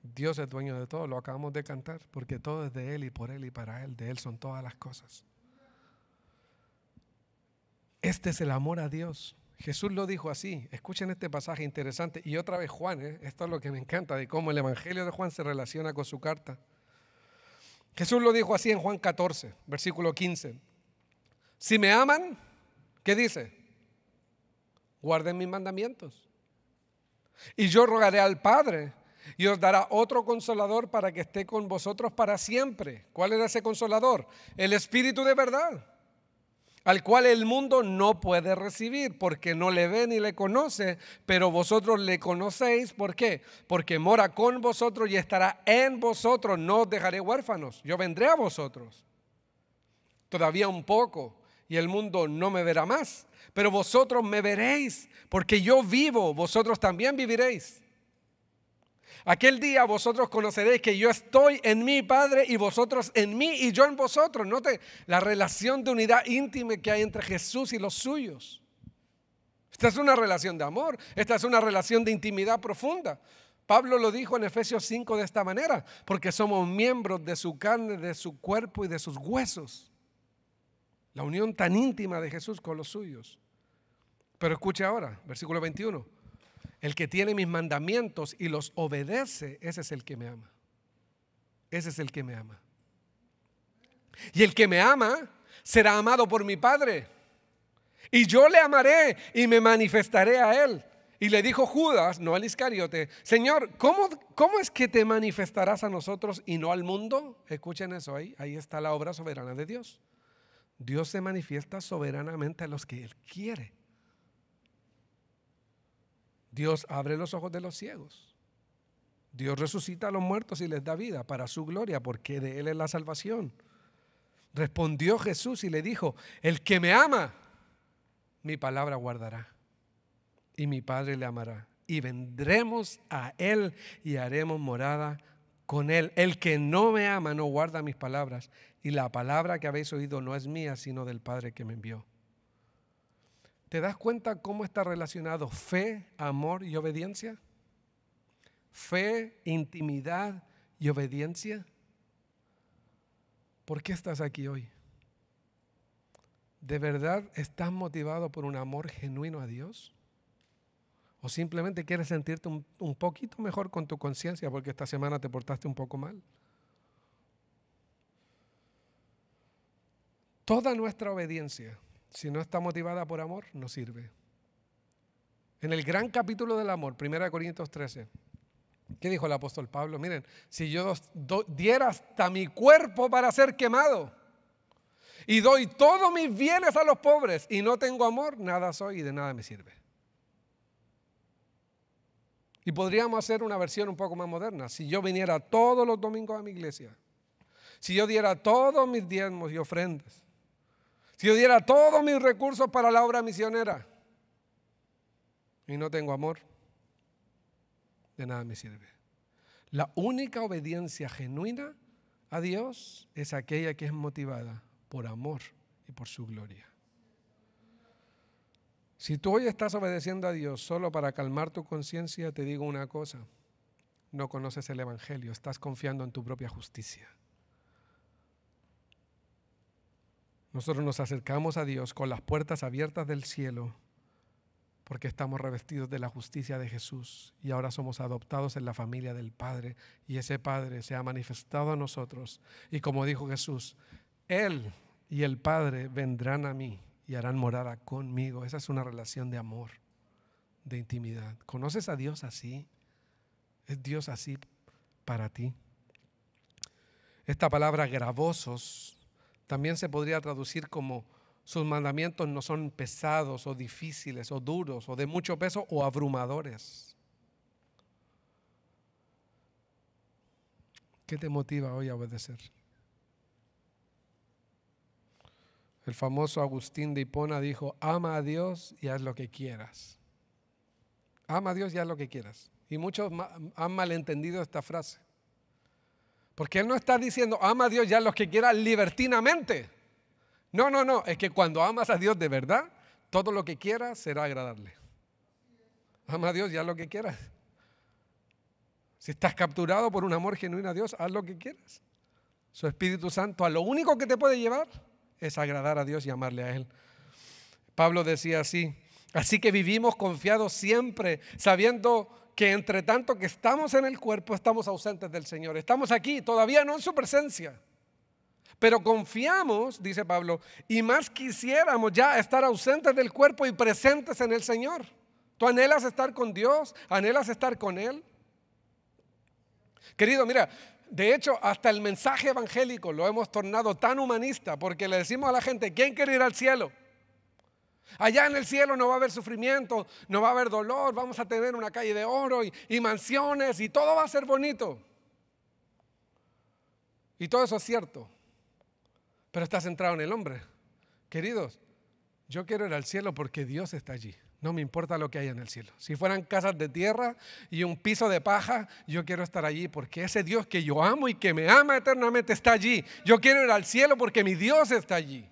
Dios es dueño de todo, lo acabamos de cantar, porque todo es de Él y por Él y para Él, de Él son todas las cosas. Este es el amor a Dios. Jesús lo dijo así. Escuchen este pasaje interesante. Y otra vez Juan, esto es lo que me encanta de cómo el evangelio de Juan se relaciona con su carta. Jesús lo dijo así en Juan 14, versículo 15. Si me aman, ¿qué dice? Guarden mis mandamientos. Y yo rogaré al Padre, y os dará otro consolador para que esté con vosotros para siempre. ¿Cuál era ese consolador? El Espíritu de verdad, al cual el mundo no puede recibir, porque no le ve ni le conoce, pero vosotros le conocéis. ¿Por qué? Porque mora con vosotros y estará en vosotros. No os dejaré huérfanos, yo vendré a vosotros. Todavía un poco, y el mundo no me verá más, pero vosotros me veréis, porque yo vivo, vosotros también viviréis. Aquel día vosotros conoceréis que yo estoy en mi Padre y vosotros en mí y yo en vosotros. Note la relación de unidad íntima que hay entre Jesús y los suyos. Esta es una relación de amor, esta es una relación de intimidad profunda. Pablo lo dijo en Efesios 5 de esta manera: porque somos miembros de su carne, de su cuerpo y de sus huesos. La unión tan íntima de Jesús con los suyos. Pero escuche ahora, versículo 21. El que tiene mis mandamientos y los obedece, ese es el que me ama. Ese es el que me ama. Y el que me ama será amado por mi Padre. Y yo le amaré y me manifestaré a él. Y le dijo Judas, no al Iscariote: Señor, ¿cómo es que te manifestarás a nosotros y no al mundo? Escuchen eso ahí. Ahí está la obra soberana de Dios. Dios se manifiesta soberanamente a los que Él quiere. Dios abre los ojos de los ciegos. Dios resucita a los muertos y les da vida para su gloria, porque de Él es la salvación. Respondió Jesús y le dijo: el que me ama, mi palabra guardará, y mi Padre le amará, y vendremos a Él y haremos morada con Él. El que no me ama no guarda mis palabras, y la palabra que habéis oído no es mía, sino del Padre que me envió. ¿Te das cuenta cómo está relacionado fe, amor y obediencia? Fe, intimidad y obediencia. ¿Por qué estás aquí hoy? ¿De verdad estás motivado por un amor genuino a Dios? ¿O simplemente quieres sentirte un poquito mejor con tu conciencia porque esta semana te portaste un poco mal? Toda nuestra obediencia, si no está motivada por amor, no sirve. En el gran capítulo del amor, 1 Corintios 13, ¿qué dijo el apóstol Pablo? Miren, si yo diera hasta mi cuerpo para ser quemado y doy todos mis bienes a los pobres y no tengo amor, nada soy y de nada me sirve. Y podríamos hacer una versión un poco más moderna. Si yo viniera todos los domingos a mi iglesia, si yo diera todos mis diezmos y ofrendas, si yo diera todos mis recursos para la obra misionera y no tengo amor, de nada me sirve. La única obediencia genuina a Dios es aquella que es motivada por amor y por su gloria. Si tú hoy estás obedeciendo a Dios solo para calmar tu conciencia, te digo una cosa: no conoces el Evangelio, estás confiando en tu propia justicia. Nosotros nos acercamos a Dios con las puertas abiertas del cielo porque estamos revestidos de la justicia de Jesús y ahora somos adoptados en la familia del Padre, y ese Padre se ha manifestado a nosotros, y como dijo Jesús, Él y el Padre vendrán a mí y harán morada conmigo. Esa es una relación de amor, de intimidad. ¿Conoces a Dios así? ¿Es Dios así para ti? Esta palabra gravosos también se podría traducir como: sus mandamientos no son pesados o difíciles o duros o de mucho peso o abrumadores. ¿Qué te motiva hoy a obedecer? El famoso Agustín de Hipona dijo: ama a Dios y haz lo que quieras. Ama a Dios y haz lo que quieras. Y muchos han malentendido esta frase, porque él no está diciendo ama a Dios y haz lo que quieras libertinamente. No, es que cuando amas a Dios de verdad, todo lo que quieras será agradable. Ama a Dios y haz lo que quieras. Si estás capturado por un amor genuino a Dios, haz lo que quieras. Su Espíritu Santo a lo único que te puede llevar es agradar a Dios y amarle a Él. Pablo decía así: así que vivimos confiados siempre, sabiendo que entre tanto que estamos en el cuerpo, estamos ausentes del Señor. Estamos aquí, todavía no en su presencia. Pero confiamos, dice Pablo, y más quisiéramos ya estar ausentes del cuerpo y presentes en el Señor. ¿Tú anhelas estar con Dios? ¿Anhelas estar con Él? Querido, mira, de hecho, hasta el mensaje evangélico lo hemos tornado tan humanista, porque le decimos a la gente: ¿quién quiere ir al cielo? Allá en el cielo no va a haber sufrimiento, no va a haber dolor, vamos a tener una calle de oro y mansiones y todo va a ser bonito. Y todo eso es cierto, pero está centrado en el hombre. Queridos, yo quiero ir al cielo porque Dios está allí. No me importa lo que haya en el cielo. Si fueran casas de tierra y un piso de paja, yo quiero estar allí porque ese Dios que yo amo y que me ama eternamente está allí. Yo quiero ir al cielo porque mi Dios está allí.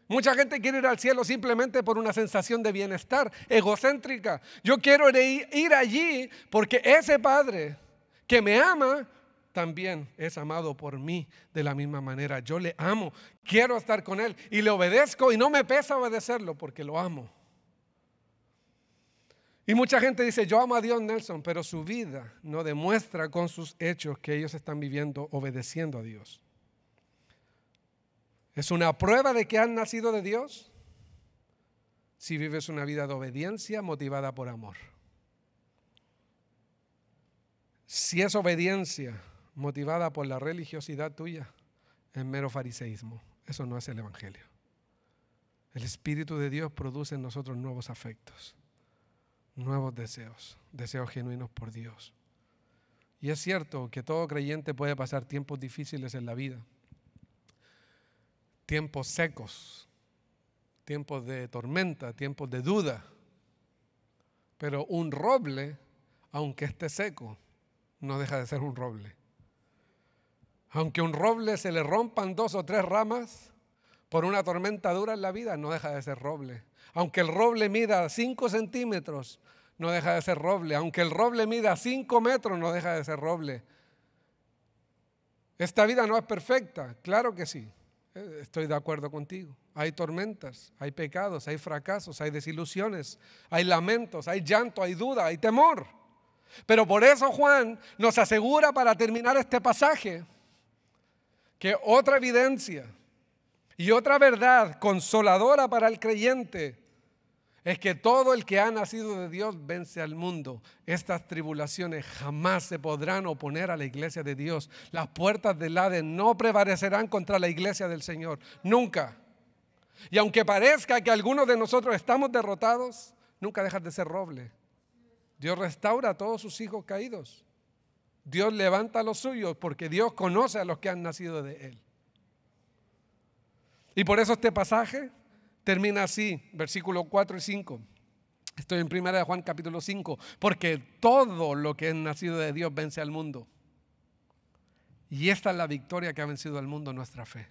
Mucha gente quiere ir al cielo simplemente por una sensación de bienestar egocéntrica. Yo quiero ir allí porque ese Padre que me ama también es amado por mí de la misma manera. Yo le amo, quiero estar con Él y le obedezco, y no me pesa obedecerlo porque lo amo. Y mucha gente dice: yo amo a Dios, Nelson, pero su vida no demuestra con sus hechos que ellos están viviendo obedeciendo a Dios. ¿Es una prueba de que han nacido de Dios? Si vives una vida de obediencia motivada por amor. Si es obediencia motivada por la religiosidad tuya, es mero fariseísmo. Eso no es el Evangelio. El Espíritu de Dios produce en nosotros nuevos afectos, nuevos deseos, deseos genuinos por Dios. Y es cierto que todo creyente puede pasar tiempos difíciles en la vida, tiempos secos, tiempos de tormenta, tiempos de duda. Pero un roble, aunque esté seco, no deja de ser un roble. Aunque un roble se le rompan 2 o 3 ramas por una tormenta dura en la vida, no deja de ser roble. Aunque el roble mida 5 centímetros, no deja de ser roble. Aunque el roble mida 5 metros, no deja de ser roble. Esta vida no es perfecta, claro que sí. Estoy de acuerdo contigo. Hay tormentas, hay pecados, hay fracasos, hay desilusiones, hay lamentos, hay llanto, hay duda, hay temor. Pero por eso Juan nos asegura, para terminar este pasaje, que otra evidencia y otra verdad consoladora para el creyente es que todo el que ha nacido de Dios vence al mundo. Estas tribulaciones jamás se podrán oponer a la iglesia de Dios. Las puertas del Hades no prevalecerán contra la iglesia del Señor, nunca. Y aunque parezca que algunos de nosotros estamos derrotados, nunca dejas de ser roble. Dios restaura a todos sus hijos caídos. Dios levanta a los suyos porque Dios conoce a los que han nacido de Él. Y por eso este pasaje termina así, versículos 4 y 5. Estoy en 1 Juan capítulo 5. Porque todo lo que es nacido de Dios vence al mundo. Y esta es la victoria que ha vencido al mundo, nuestra fe.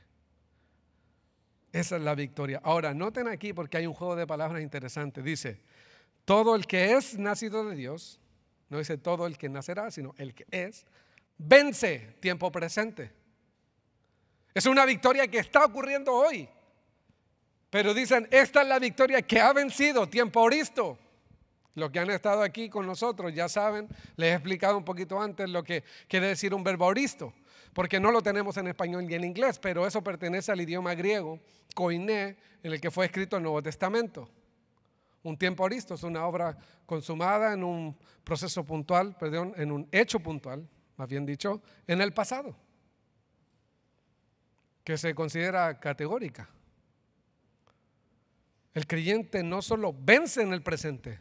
Esa es la victoria. Ahora, noten aquí porque hay un juego de palabras interesante. Dice, todo el que es nacido de Dios, no dice todo el que nacerá, sino el que es, vence, tiempo presente. Es una victoria que está ocurriendo hoy. Pero dicen, esta es la victoria que ha vencido, tiempo oristo. Los que han estado aquí con nosotros ya saben, les he explicado un poquito antes lo que quiere decir un verbo oristo, porque no lo tenemos en español y en inglés, pero eso pertenece al idioma griego, koiné, en el que fue escrito el Nuevo Testamento. Un tiempo oristo es una obra consumada en un proceso puntual, en un hecho puntual, más bien dicho, en el pasado, que se considera categórica. El creyente no solo vence en el presente,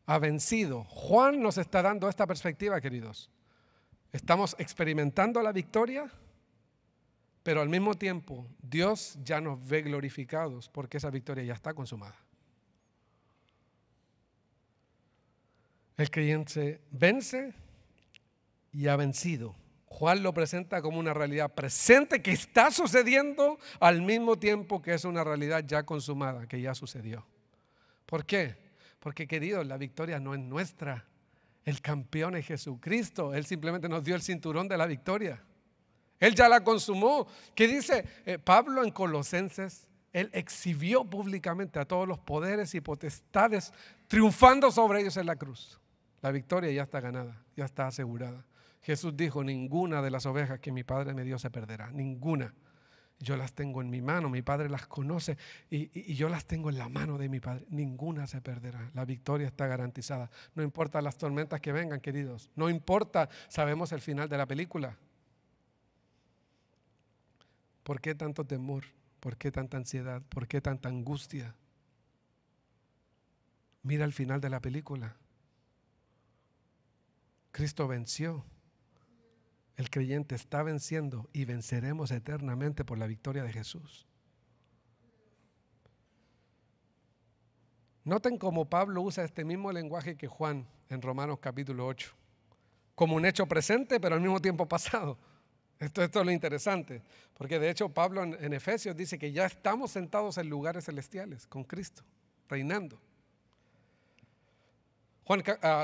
ha vencido. Juan nos está dando esta perspectiva, queridos. Estamos experimentando la victoria, pero al mismo tiempo Dios ya nos ve glorificados porque esa victoria ya está consumada. El creyente vence y ha vencido. Juan lo presenta como una realidad presente que está sucediendo al mismo tiempo que es una realidad ya consumada, que ya sucedió. ¿Por qué? Porque, queridos, la victoria no es nuestra. El campeón es Jesucristo. Él simplemente nos dio el cinturón de la victoria. Él ya la consumó. ¿Qué dice Pablo en Colosenses? Él exhibió públicamente a todos los poderes y potestades, triunfando sobre ellos en la cruz. La victoria ya está ganada, ya está asegurada. Jesús dijo, ninguna de las ovejas que mi Padre me dio se perderá, ninguna. Yo las tengo en mi mano, mi Padre las conoce y yo las tengo en la mano de mi Padre. Ninguna se perderá, la victoria está garantizada. No importa las tormentas que vengan, queridos, no importa, sabemos el final de la película. ¿Por qué tanto temor? ¿Por qué tanta ansiedad? ¿Por qué tanta angustia? Mira el final de la película. Cristo venció. El creyente está venciendo y venceremos eternamente por la victoria de Jesús. Noten cómo Pablo usa este mismo lenguaje que Juan en Romanos capítulo 8, como un hecho presente pero al mismo tiempo pasado. Esto es lo interesante, porque de hecho Pablo en Efesios dice que ya estamos sentados en lugares celestiales con Cristo, reinando.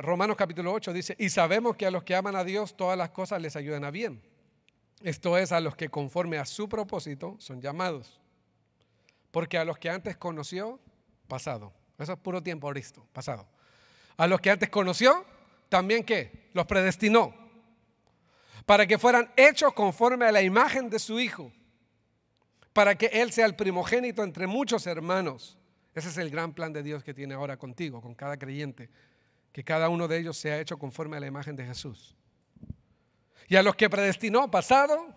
Romanos capítulo 8 dice, y sabemos que a los que aman a Dios todas las cosas les ayudan a bien. Esto es, a los que conforme a su propósito son llamados. Porque a los que antes conoció, pasado. Eso es puro tiempo oristo, pasado. A los que antes conoció, también ¿qué? Los predestinó. Para que fueran hechos conforme a la imagen de su Hijo. Para que Él sea el primogénito entre muchos hermanos. Ese es el gran plan de Dios que tiene ahora contigo, con cada creyente. Que cada uno de ellos sea hecho conforme a la imagen de Jesús. Y a los que predestinó, pasado,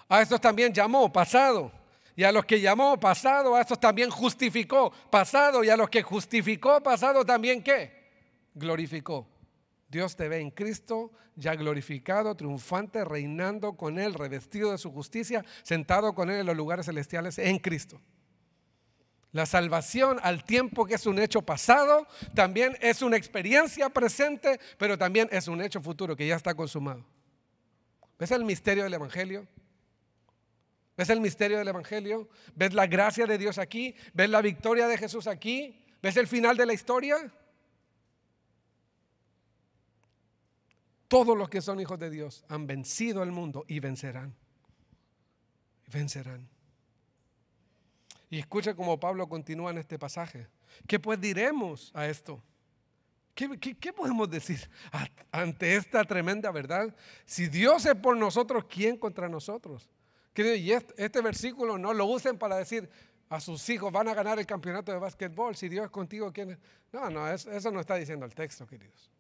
a estos también llamó, pasado. Y a los que llamó, pasado, a estos también justificó, pasado. Y a los que justificó, pasado, también ¿qué? Glorificó. Dios te ve en Cristo, ya glorificado, triunfante, reinando con Él, revestido de su justicia, sentado con Él en los lugares celestiales en Cristo. La salvación, al tiempo que es un hecho pasado, también es una experiencia presente, pero también es un hecho futuro que ya está consumado. ¿Ves el misterio del Evangelio? ¿Ves el misterio del Evangelio? ¿Ves la gracia de Dios aquí? ¿Ves la victoria de Jesús aquí? ¿Ves el final de la historia? Todos los que son hijos de Dios han vencido al mundo y vencerán. Vencerán. Y escucha cómo Pablo continúa en este pasaje. ¿Qué pues diremos a esto? ¿Qué podemos decir ante esta tremenda verdad? Si Dios es por nosotros, ¿quién contra nosotros? Y este versículo no lo usen para decir a sus hijos van a ganar el campeonato de básquetbol. Si Dios es contigo, ¿quién es? No, eso no está diciendo el texto, queridos.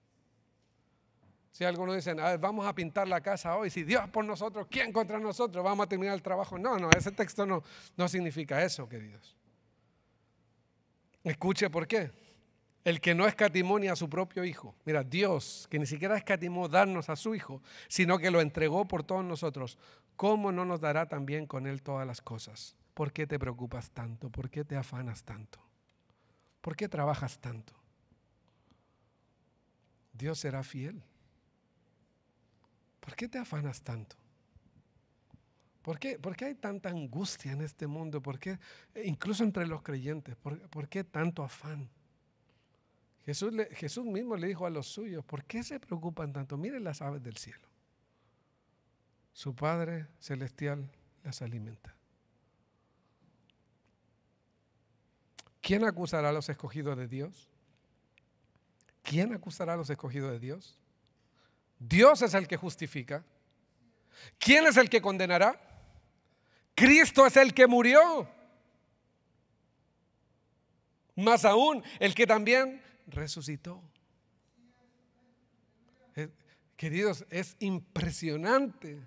Si algunos dicen, vamos a pintar la casa hoy, si Dios es por nosotros, ¿quién contra nosotros? Vamos a terminar el trabajo. No, ese texto no significa eso, queridos. Escuche por qué. El que no escatimó ni a su propio Hijo. Mira, Dios, que ni siquiera escatimó darnos a su Hijo, sino que lo entregó por todos nosotros, ¿cómo no nos dará también con Él todas las cosas? ¿Por qué te preocupas tanto? ¿Por qué te afanas tanto? ¿Por qué trabajas tanto? Dios será fiel. ¿Por qué te afanas tanto? ¿Por qué hay tanta angustia en este mundo? ¿Por qué, incluso entre los creyentes, por qué tanto afán? Jesús mismo le dijo a los suyos, ¿por qué se preocupan tanto? Miren las aves del cielo. Su Padre Celestial las alimenta. ¿Quién acusará a los escogidos de Dios? ¿Quién acusará a los escogidos de Dios? Dios es el que justifica. ¿Quién es el que condenará? Cristo es el que murió. Más aún, el que también resucitó. Queridos, es impresionante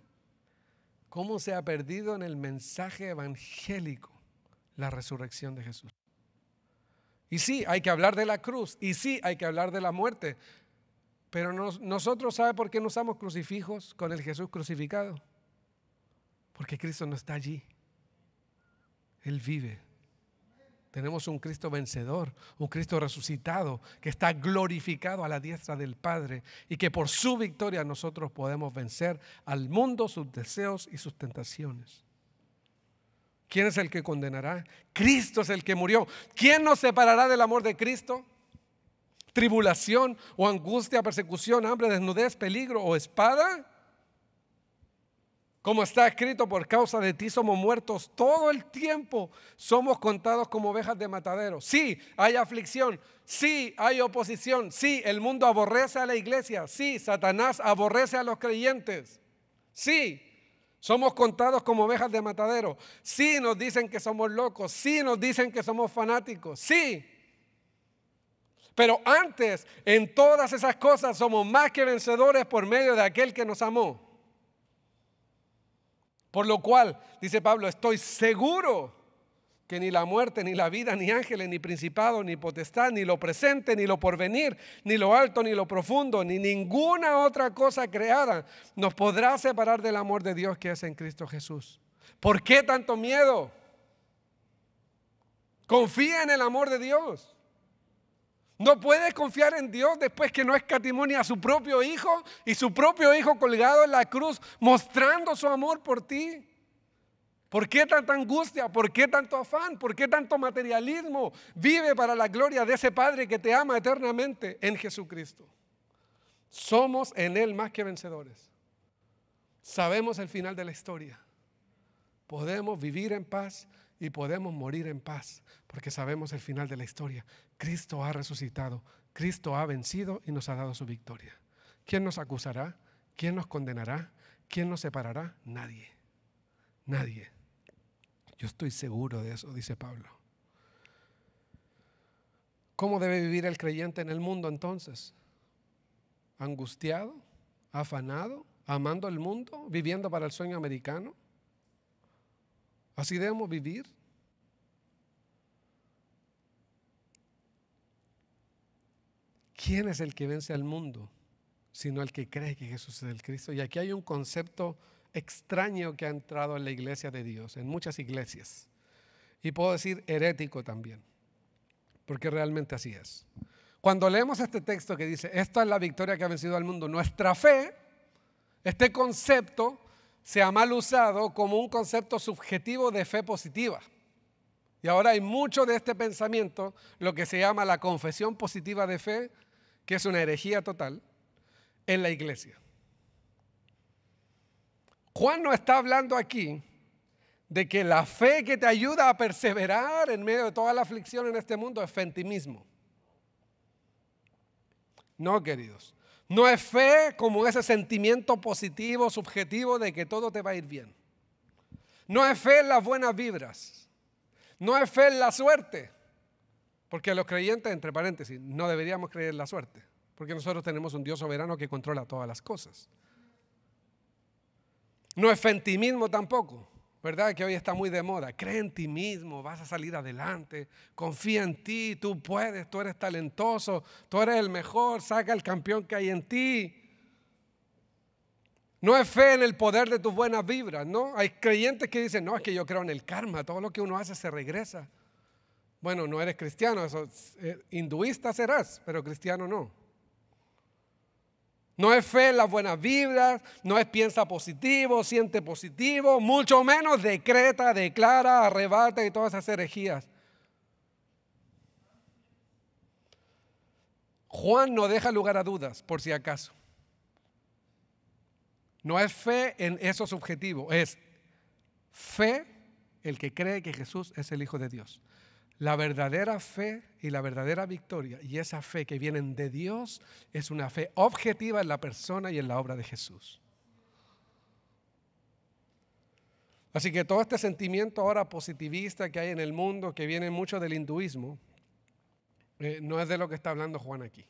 cómo se ha perdido en el mensaje evangélico la resurrección de Jesús. Y sí, hay que hablar de la cruz, y sí, hay que hablar de la muerte, pero nosotros, ¿sabe por qué no usamos crucifijos con el Jesús crucificado? Porque Cristo no está allí. Él vive. Tenemos un Cristo vencedor, un Cristo resucitado, que está glorificado a la diestra del Padre y que por su victoria nosotros podemos vencer al mundo, sus deseos y sus tentaciones. ¿Quién es el que condenará? Cristo es el que murió. ¿Quién nos separará del amor de Cristo? ¿Tribulación o angustia, persecución, hambre, desnudez, peligro o espada? Como está escrito, por causa de ti somos muertos todo el tiempo, somos contados como ovejas de matadero. Sí, hay aflicción, sí, hay oposición, sí, el mundo aborrece a la iglesia, sí, Satanás aborrece a los creyentes, sí, somos contados como ovejas de matadero, sí, nos dicen que somos locos, sí, nos dicen que somos fanáticos, sí. Pero antes, en todas esas cosas, somos más que vencedores por medio de aquel que nos amó. Por lo cual, dice Pablo, estoy seguro que ni la muerte, ni la vida, ni ángeles, ni principado, ni potestad, ni lo presente, ni lo porvenir, ni lo alto, ni lo profundo, ni ninguna otra cosa creada nos podrá separar del amor de Dios que es en Cristo Jesús. ¿Por qué tanto miedo? Confía en el amor de Dios. No puedes confiar en Dios después que no escatimó ni a su propio Hijo y su propio Hijo colgado en la cruz mostrando su amor por ti. ¿Por qué tanta angustia? ¿Por qué tanto afán? ¿Por qué tanto materialismo? Vive para la gloria de ese Padre que te ama eternamente en Jesucristo. Somos en Él más que vencedores. Sabemos el final de la historia. Podemos vivir en paz y podemos morir en paz porque sabemos el final de la historia. Cristo ha resucitado, Cristo ha vencido y nos ha dado su victoria. ¿Quién nos acusará? ¿Quién nos condenará? ¿Quién nos separará? Nadie. Nadie. Yo estoy seguro de eso, dice Pablo. ¿Cómo debe vivir el creyente en el mundo entonces? ¿Angustiado? ¿Afanado? ¿Amando el mundo? ¿Viviendo para el sueño americano? ¿Así debemos vivir? ¿Quién es el que vence al mundo? Sino el que cree que Jesús es el Cristo. Y aquí hay un concepto extraño que ha entrado en la iglesia de Dios, en muchas iglesias. Y puedo decir herético también, porque realmente así es. Cuando leemos este texto que dice, esta es la victoria que ha vencido al mundo, nuestra fe, este concepto se ha mal usado como un concepto subjetivo de fe positiva. Y ahora hay mucho de este pensamiento, lo que se llama la confesión positiva de fe, que es una herejía total, en la iglesia. Juan no está hablando aquí de que la fe que te ayuda a perseverar en medio de toda la aflicción en este mundo es fe en ti mismo. No, queridos. No es fe como ese sentimiento positivo, subjetivo de que todo te va a ir bien. No es fe en las buenas vibras. No es fe en la suerte. Porque los creyentes, entre paréntesis, no deberíamos creer en la suerte. Porque nosotros tenemos un Dios soberano que controla todas las cosas. No es fe en ti mismo tampoco. ¿Verdad? Que hoy está muy de moda. Cree en ti mismo, vas a salir adelante. Confía en ti, tú puedes, tú eres talentoso, tú eres el mejor, saca el campeón que hay en ti. No es fe en el poder de tus buenas vibras, ¿no? Hay creyentes que dicen, no, es que yo creo en el karma, todo lo que uno hace se regresa. Bueno, no eres cristiano, hinduista serás, pero cristiano no. No es fe en las buenas vibras, no es piensa positivo, siente positivo, mucho menos decreta, declara, arrebata y todas esas herejías. Juan no deja lugar a dudas, por si acaso. No es fe en esos objetivos, es fe el que cree que Jesús es el Hijo de Dios. La verdadera fe y la verdadera victoria y esa fe que vienen de Dios es una fe objetiva en la persona y en la obra de Jesús. Así que todo este sentimiento ahora positivista que hay en el mundo, que viene mucho del hinduismo, no es de lo que está hablando Juan aquí.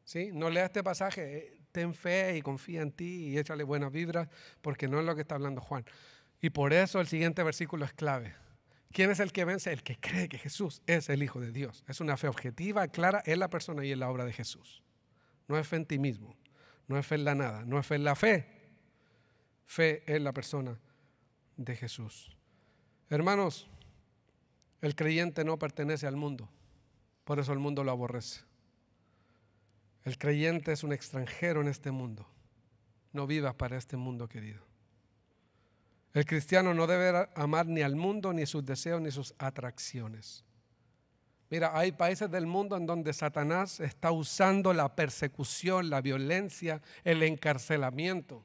¿Sí? No lea este pasaje, ten fe y confía en ti y échale buenas vibras, porque no es lo que está hablando Juan. Y por eso el siguiente versículo es clave. ¿Quién es el que vence? El que cree que Jesús es el Hijo de Dios. Es una fe objetiva, clara en la persona y en la obra de Jesús. No es fe en ti mismo, no es fe en la nada, no es fe en la fe. Fe en la persona de Jesús. Hermanos, el creyente no pertenece al mundo, por eso el mundo lo aborrece. El creyente es un extranjero en este mundo. No vivas para este mundo, querido. El cristiano no debe amar ni al mundo, ni sus deseos, ni sus atracciones. Mira, hay países del mundo en donde Satanás está usando la persecución, la violencia, el encarcelamiento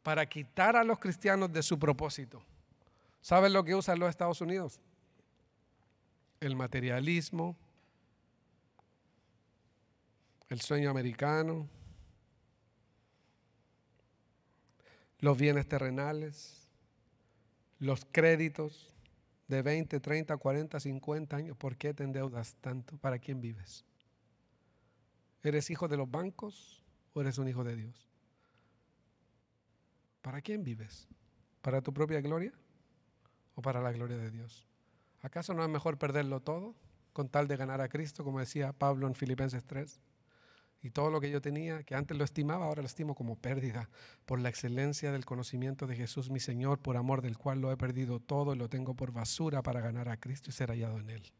para quitar a los cristianos de su propósito. ¿Sabes lo que usan los Estados Unidos? El materialismo, el sueño americano, los bienes terrenales, los créditos de 20, 30, 40, 50 años. ¿Por qué te endeudas tanto? ¿Para quién vives? ¿Eres hijo de los bancos o eres un hijo de Dios? ¿Para quién vives? ¿Para tu propia gloria o para la gloria de Dios? ¿Acaso no es mejor perderlo todo con tal de ganar a Cristo, como decía Pablo en Filipenses 3? Y todo lo que yo tenía, que antes lo estimaba, ahora lo estimo como pérdida por la excelencia del conocimiento de Jesús mi Señor, por amor del cual lo he perdido todo y lo tengo por basura para ganar a Cristo y ser hallado en Él.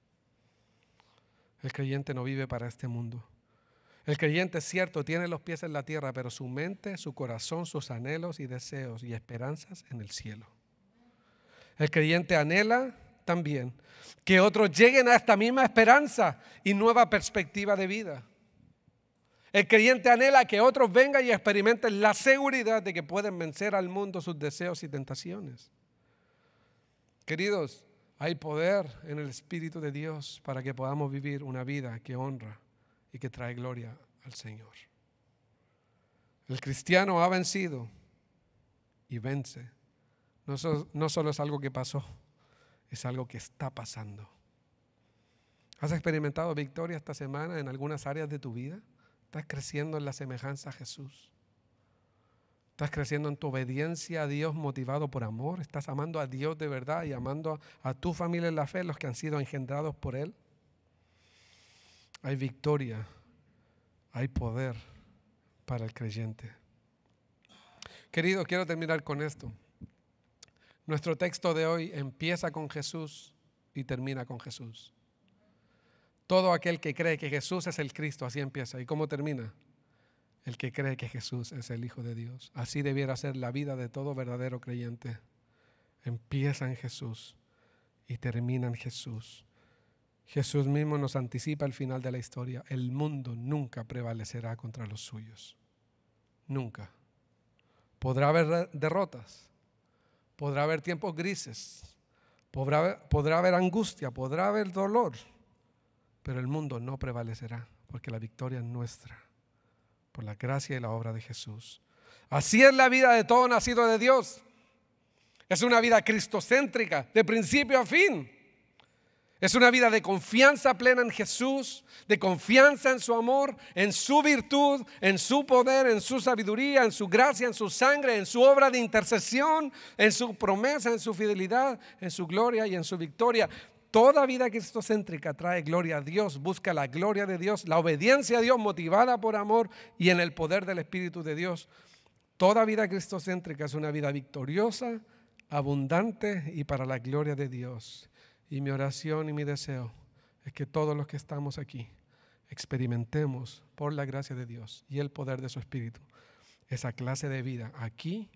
El creyente no vive para este mundo. El creyente, es cierto, tiene los pies en la tierra, pero su mente, su corazón, sus anhelos y deseos y esperanzas en el cielo. El creyente anhela también que otros lleguen a esta misma esperanza y nueva perspectiva de vida. El creyente anhela que otros vengan y experimenten la seguridad de que pueden vencer al mundo, sus deseos y tentaciones. Queridos, hay poder en el Espíritu de Dios para que podamos vivir una vida que honra y que trae gloria al Señor. El cristiano ha vencido y vence. No solo es algo que pasó, es algo que está pasando. ¿Has experimentado victoria esta semana en algunas áreas de tu vida? ¿Estás creciendo en la semejanza a Jesús? ¿Estás creciendo en tu obediencia a Dios motivado por amor? ¿Estás amando a Dios de verdad y amando a tu familia en la fe, los que han sido engendrados por Él? Hay victoria, hay poder para el creyente. Querido, quiero terminar con esto. Nuestro texto de hoy empieza con Jesús y termina con Jesús. Todo aquel que cree que Jesús es el Cristo, así empieza. ¿Y cómo termina? El que cree que Jesús es el Hijo de Dios. Así debiera ser la vida de todo verdadero creyente. Empieza en Jesús y termina en Jesús. Jesús mismo nos anticipa el final de la historia. El mundo nunca prevalecerá contra los suyos. Nunca. Podrá haber derrotas, podrá haber tiempos grises, podrá haber angustia, podrá haber dolor, pero el mundo no prevalecerá porque la victoria es nuestra, por la gracia y la obra de Jesús. Así es la vida de todo nacido de Dios. Es una vida cristocéntrica, de principio a fin. Es una vida de confianza plena en Jesús, de confianza en su amor, en su virtud, en su poder, en su sabiduría, en su gracia, en su sangre, en su obra de intercesión, en su promesa, en su fidelidad, en su gloria y en su victoria. Toda vida cristocéntrica trae gloria a Dios, busca la gloria de Dios, la obediencia a Dios motivada por amor y en el poder del Espíritu de Dios. Toda vida cristocéntrica es una vida victoriosa, abundante y para la gloria de Dios. Y mi oración y mi deseo es que todos los que estamos aquí experimentemos por la gracia de Dios y el poder de su Espíritu esa clase de vida aquí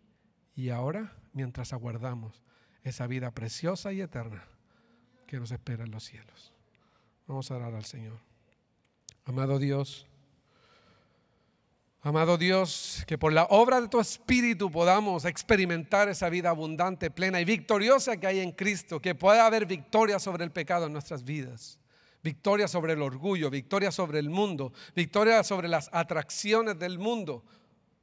y ahora, mientras aguardamos esa vida preciosa y eterna que nos espera en los cielos. Vamos a orar al Señor. Amado Dios, que por la obra de tu Espíritu podamos experimentar esa vida abundante, plena y victoriosa que hay en Cristo, que pueda haber victoria sobre el pecado en nuestras vidas, victoria sobre el orgullo, victoria sobre el mundo, victoria sobre las atracciones del mundo.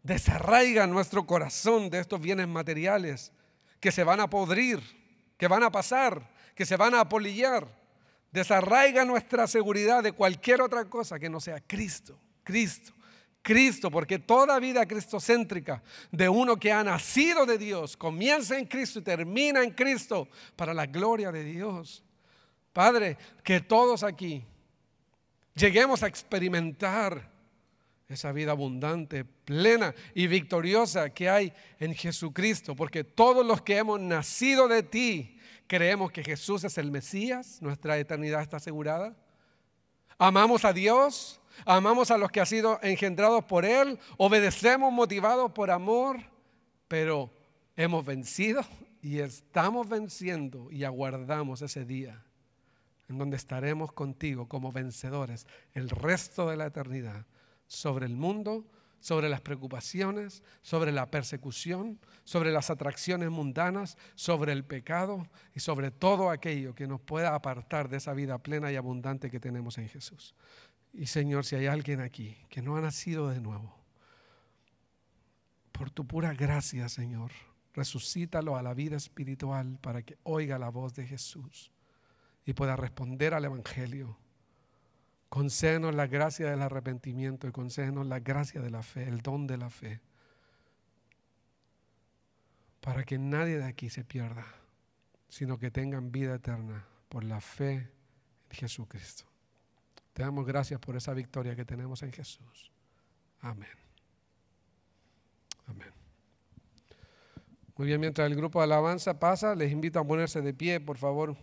Desarraiga nuestro corazón de estos bienes materiales que se van a podrir, que van a pasar, que se van a apolillar. Desarraiga nuestra seguridad de cualquier otra cosa que no sea Cristo, porque toda vida cristocéntrica de uno que ha nacido de Dios comienza en Cristo y termina en Cristo para la gloria de Dios. Padre, que todos aquí lleguemos a experimentar esa vida abundante, plena y victoriosa que hay en Jesucristo, porque todos los que hemos nacido de ti creemos que Jesús es el Mesías, nuestra eternidad está asegurada. Amamos a Dios, amamos a los que han sido engendrados por Él, obedecemos motivados por amor, pero hemos vencido y estamos venciendo y aguardamos ese día en donde estaremos contigo como vencedores el resto de la eternidad sobre el mundo, sobre las preocupaciones, sobre la persecución, sobre las atracciones mundanas, sobre el pecado y sobre todo aquello que nos pueda apartar de esa vida plena y abundante que tenemos en Jesús. Y Señor, si hay alguien aquí que no ha nacido de nuevo, por tu pura gracia, Señor, resucítalo a la vida espiritual para que oiga la voz de Jesús y pueda responder al Evangelio. Concédenos la gracia del arrepentimiento y concédenos la gracia de la fe, el don de la fe, para que nadie de aquí se pierda, sino que tengan vida eterna por la fe en Jesucristo. Te damos gracias por esa victoria que tenemos en Jesús. Amén. Amén. Muy bien, mientras el grupo de alabanza pasa, les invito a ponerse de pie, por favor.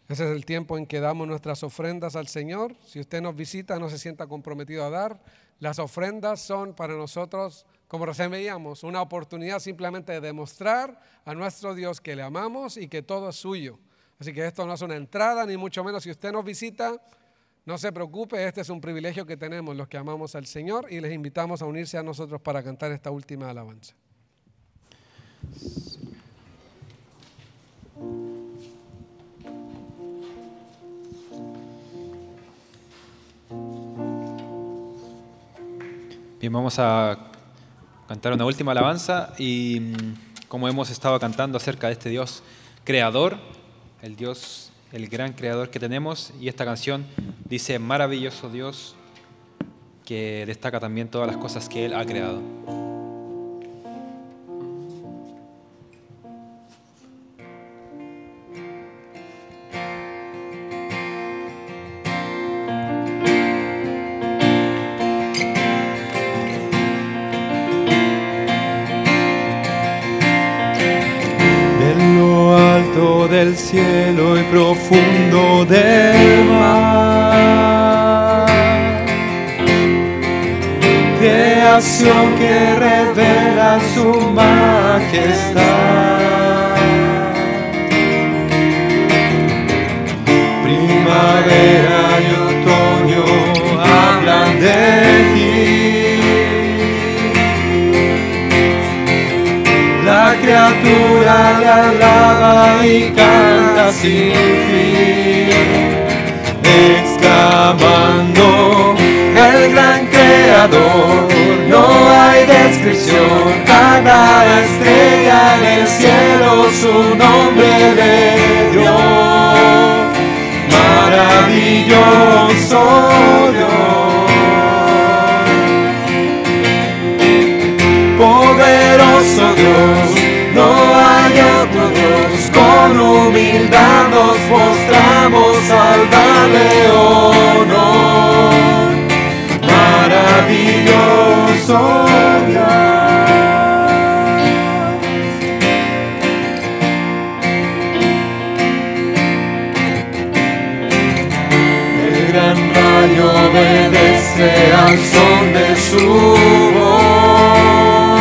Ese es el tiempo en que damos nuestras ofrendas al Señor. Si usted nos visita, no se sienta comprometido a dar. Las ofrendas son para nosotros, como recién veíamos, una oportunidad simplemente de demostrar a nuestro Dios que le amamos y que todo es suyo. Así que esto no es una entrada, ni mucho menos. Si usted nos visita, no se preocupe, este es un privilegio que tenemos los que amamos al Señor y les invitamos a unirse a nosotros para cantar esta última alabanza. Bien, vamos a cantar una última alabanza y como hemos estado cantando acerca de este Dios creador, el Dios, el gran creador que tenemos, y esta canción dice maravilloso Dios, que destaca también todas las cosas que Él ha creado. Del cielo y profundo del mar, creación que revela su majestad, primavera y otoño hablan de ti, la criatura le alaba y canta sin fin, exclamando, el gran creador, no hay descripción, cada estrella en el cielo su nombre le dio, maravilloso Dios, poderoso Dios, no hay otro Dios, con humildad nos postramos al darle honor, maravilloso Dios. El gran rayo su voz.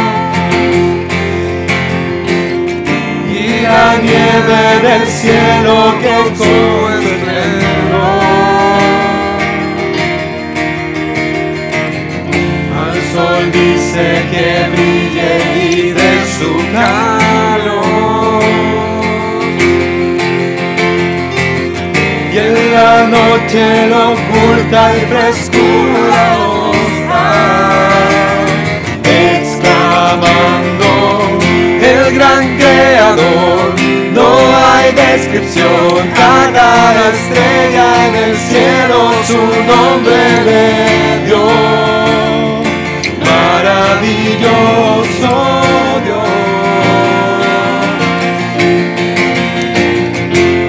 Y la nieve del cielo que con esplendor al sol dice que brille y de su calor. Y en la noche lo oculta y frescura nos da, exclamando el gran creador. No hay descripción, cada estrella en el cielo su nombre le dio. Maravilloso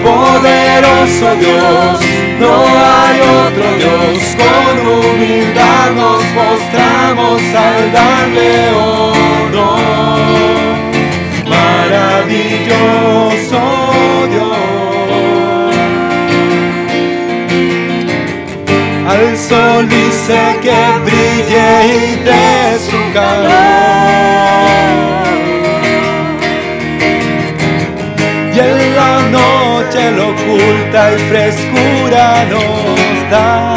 poderoso Dios, no hay otro Dios, con humildad nos postramos al darle honor. Maravilloso Dios, al sol dice que brille y de su calor. Y en la noche lo oculta y frescura nos da.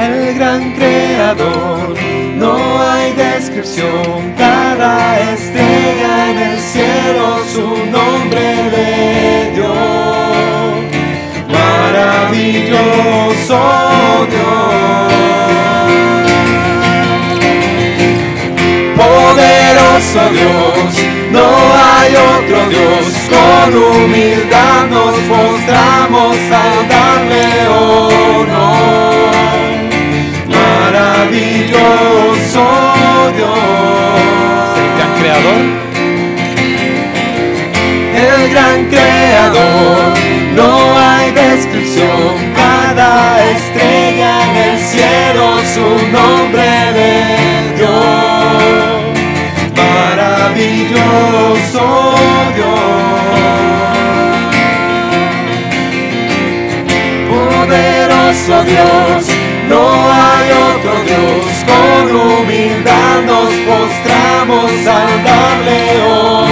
El gran creador, no hay descripción, cada estrella en el cielo su nombre le dio. Maravilloso Dios, poderoso Dios, no hay otro Dios, con humildad nos postramos al darle honor. Maravilloso Dios, el gran creador. El gran creador, no hay descripción, cada estrella en el cielo su nombre le dio. Maravilloso Dios, poderoso Dios, no hay otro Dios, con humildad nos postramos al darle honor.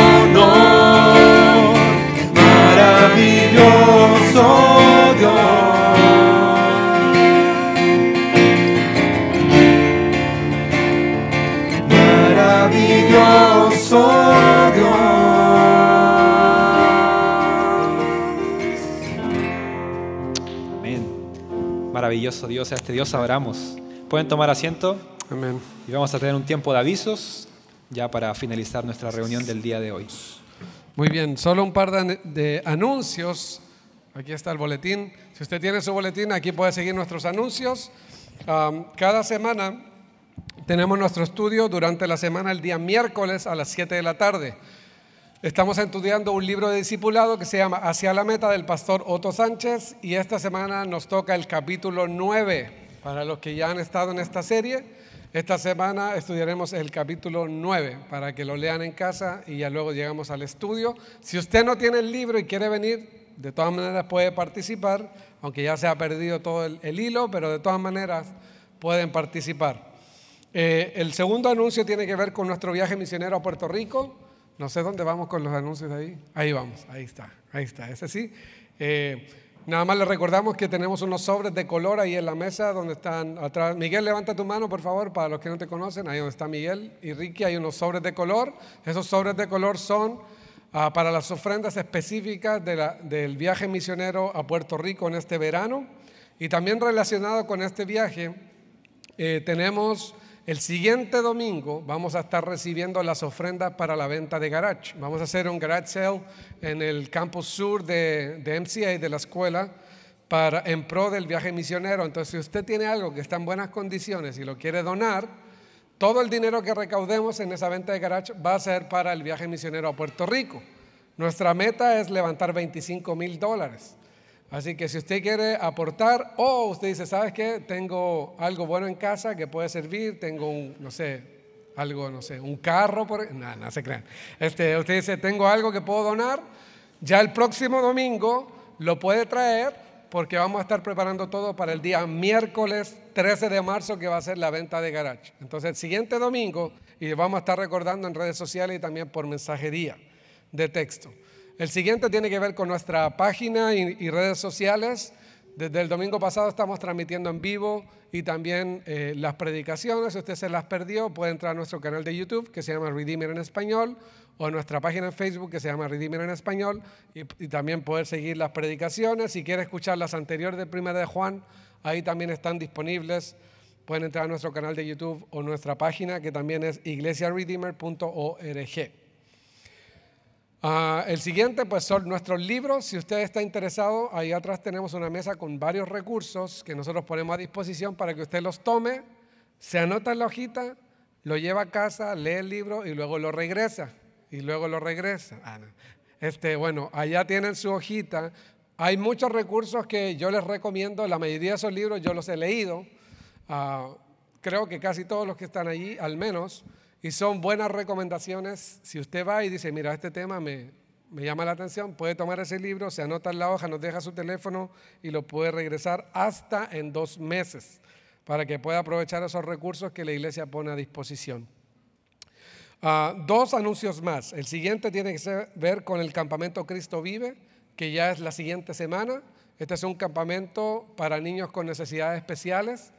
Maravilloso Dios, maravilloso Dios. Amén. Maravilloso Dios, a este Dios adoramos. Pueden tomar asiento. Amén. Y vamos a tener un tiempo de avisos ya para finalizar nuestra reunión del día de hoy. Muy bien, solo un par de anuncios. Aquí está el boletín. Si usted tiene su boletín, aquí puede seguir nuestros anuncios. Cada semana tenemos nuestro estudio durante la semana, el día miércoles a las 7 de la tarde. Estamos estudiando un libro de discipulado que se llama Hacia la Meta, del pastor Otto Sánchez, y esta semana nos toca el capítulo 9. Para los que ya han estado en esta serie, esta semana estudiaremos el capítulo 9 para que lo lean en casa y ya luego llegamos al estudio. Si usted no tiene el libro y quiere venir, de todas maneras puede participar, aunque ya se ha perdido todo el hilo, pero de todas maneras pueden participar. El segundo anuncio tiene que ver con nuestro viaje misionero a Puerto Rico. No sé dónde vamos con los anuncios ahí. Ahí vamos, ahí está, ese sí. Nada más les recordamos que tenemos unos sobres de color ahí en la mesa donde están atrás. Miguel, levanta tu mano, por favor, para los que no te conocen. Ahí donde está Miguel y Ricky, hay unos sobres de color. Esos sobres de color son para las ofrendas específicas del viaje misionero a Puerto Rico en este verano. Y también relacionado con este viaje, tenemos el siguiente domingo, vamos a estar recibiendo las ofrendas para la venta de garage. Vamos a hacer un garage sale en el campus sur de MCA, de la escuela, en pro del viaje misionero. Entonces, si usted tiene algo que está en buenas condiciones y lo quiere donar, todo el dinero que recaudemos en esa venta de garage va a ser para el viaje misionero a Puerto Rico. Nuestra meta es levantar $25,000. Así que si usted quiere aportar, o usted dice, ¿sabes qué? Tengo algo bueno en casa que puede servir, tengo un carro, no se crean. Usted dice, tengo algo que puedo donar, ya el próximo domingo lo puede traer porque vamos a estar preparando todo para el día miércoles 13 de marzo, que va a ser la venta de garage. Entonces el siguiente domingo, y vamos a estar recordando en redes sociales y también por mensajería de texto. El siguiente tiene que ver con nuestra página y redes sociales. Desde el domingo pasado estamos transmitiendo en vivo y también las predicaciones. Si usted se las perdió, puede entrar a nuestro canal de YouTube que se llama Redeemer en Español, o a nuestra página en Facebook que se llama Redeemer en Español, y también poder seguir las predicaciones. Si quiere escuchar las anteriores de 1 de Juan, ahí también están disponibles. Pueden entrar a nuestro canal de YouTube o nuestra página, que también es iglesiaredeemer.org. El siguiente pues son nuestros libros. Si usted está interesado, ahí atrás tenemos una mesa con varios recursos que nosotros ponemos a disposición para que usted los tome, se anota en la hojita, lo lleva a casa, lee el libro y luego lo regresa. Bueno, allá tienen su hojita. Hay muchos recursos que yo les recomiendo. La mayoría de esos libros yo los he leído. Creo que casi todos los que están allí, al menos. Y son buenas recomendaciones. Si usted va y dice, mira, este tema me llama la atención, puede tomar ese libro, se anota en la hoja, nos deja su teléfono y lo puede regresar hasta en 2 meses para que pueda aprovechar esos recursos que la iglesia pone a disposición. 2 anuncios más. El siguiente tiene que ver con el campamento Cristo Vive, que ya es la siguiente semana. Este es un campamento para niños con necesidades especiales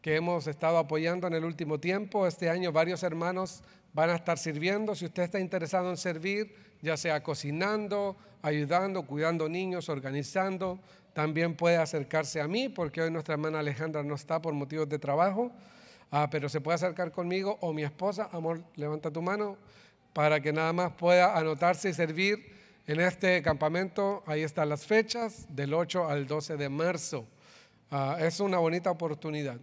que hemos estado apoyando en el último tiempo. Este año varios hermanos van a estar sirviendo. Si usted está interesado en servir, ya sea cocinando, ayudando, cuidando niños, organizando, también puede acercarse a mí, porque hoy nuestra hermana Alejandra no está por motivos de trabajo, pero se puede acercar conmigo o mi esposa. Amor, levanta tu mano para que nada más pueda anotarse y servir en este campamento. Ahí están las fechas, del 8 al 12 de marzo. Es una bonita oportunidad.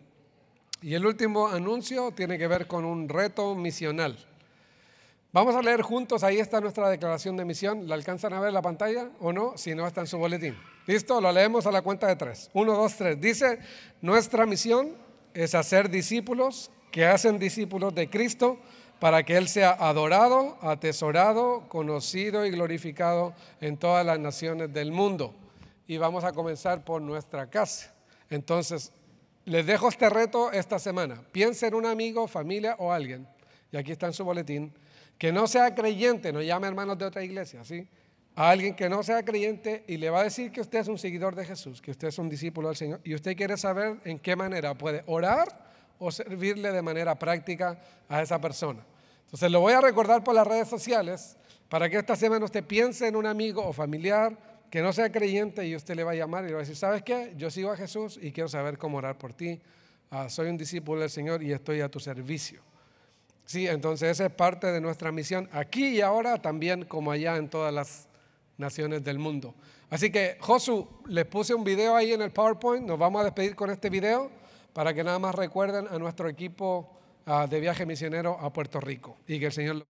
Y el último anuncio tiene que ver con un reto misional. Vamos a leer juntos, ahí está nuestra declaración de misión. ¿La alcanzan a ver en la pantalla o no? Si no, está en su boletín. ¿Listo? Lo leemos a la cuenta de 3. 1, 2, 3. Dice, nuestra misión es hacer discípulos que hacen discípulos de Cristo para que Él sea adorado, atesorado, conocido y glorificado en todas las naciones del mundo. Y vamos a comenzar por nuestra casa. Entonces, les dejo este reto esta semana. Piense en un amigo, familia o alguien, y aquí está en su boletín, que no sea creyente, no llame hermanos de otra iglesia, ¿sí? A alguien que no sea creyente y le va a decir que usted es un seguidor de Jesús, que usted es un discípulo del Señor, y usted quiere saber en qué manera puede orar o servirle de manera práctica a esa persona. Entonces lo voy a recordar por las redes sociales para que esta semana usted piense en un amigo o familiar que no sea creyente, y usted le va a llamar y le va a decir, ¿sabes qué? Yo sigo a Jesús y quiero saber cómo orar por ti. Soy un discípulo del Señor y estoy a tu servicio. Sí, entonces esa es parte de nuestra misión aquí y ahora, también como allá en todas las naciones del mundo. Así que, Josu, les puse un video ahí en el PowerPoint. Nos vamos a despedir con este video para que nada más recuerden a nuestro equipo de viaje misionero a Puerto Rico, y que el Señor lo...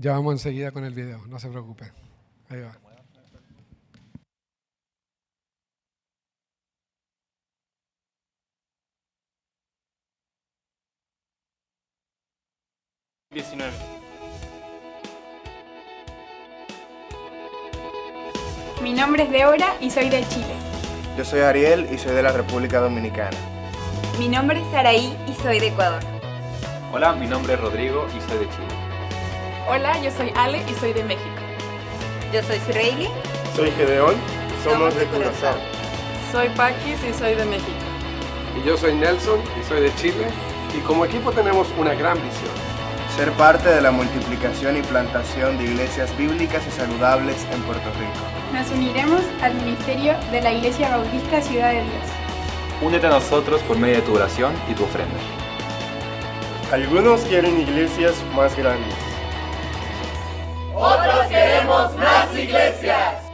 Ya vamos enseguida con el video, no se preocupe. Ahí va. Mi nombre es Deora y soy de Chile. Yo soy Ariel y soy de la República Dominicana. Mi nombre es Saraí y soy de Ecuador. Hola, mi nombre es Rodrigo y soy de Chile. Hola, yo soy Ale y soy de México. Yo soy Sureili. Soy Gedeón, somos de Curazao. Soy Paquis y soy de México. Y yo soy Nelson y soy de Chile. Y como equipo tenemos una gran visión: ser parte de la multiplicación y plantación de iglesias bíblicas y saludables en Puerto Rico. Nos uniremos al ministerio de la Iglesia Bautista Ciudad de Dios. Únete a nosotros por medio de tu oración y tu ofrenda. Algunos quieren iglesias más grandes. Otros queremos más iglesias.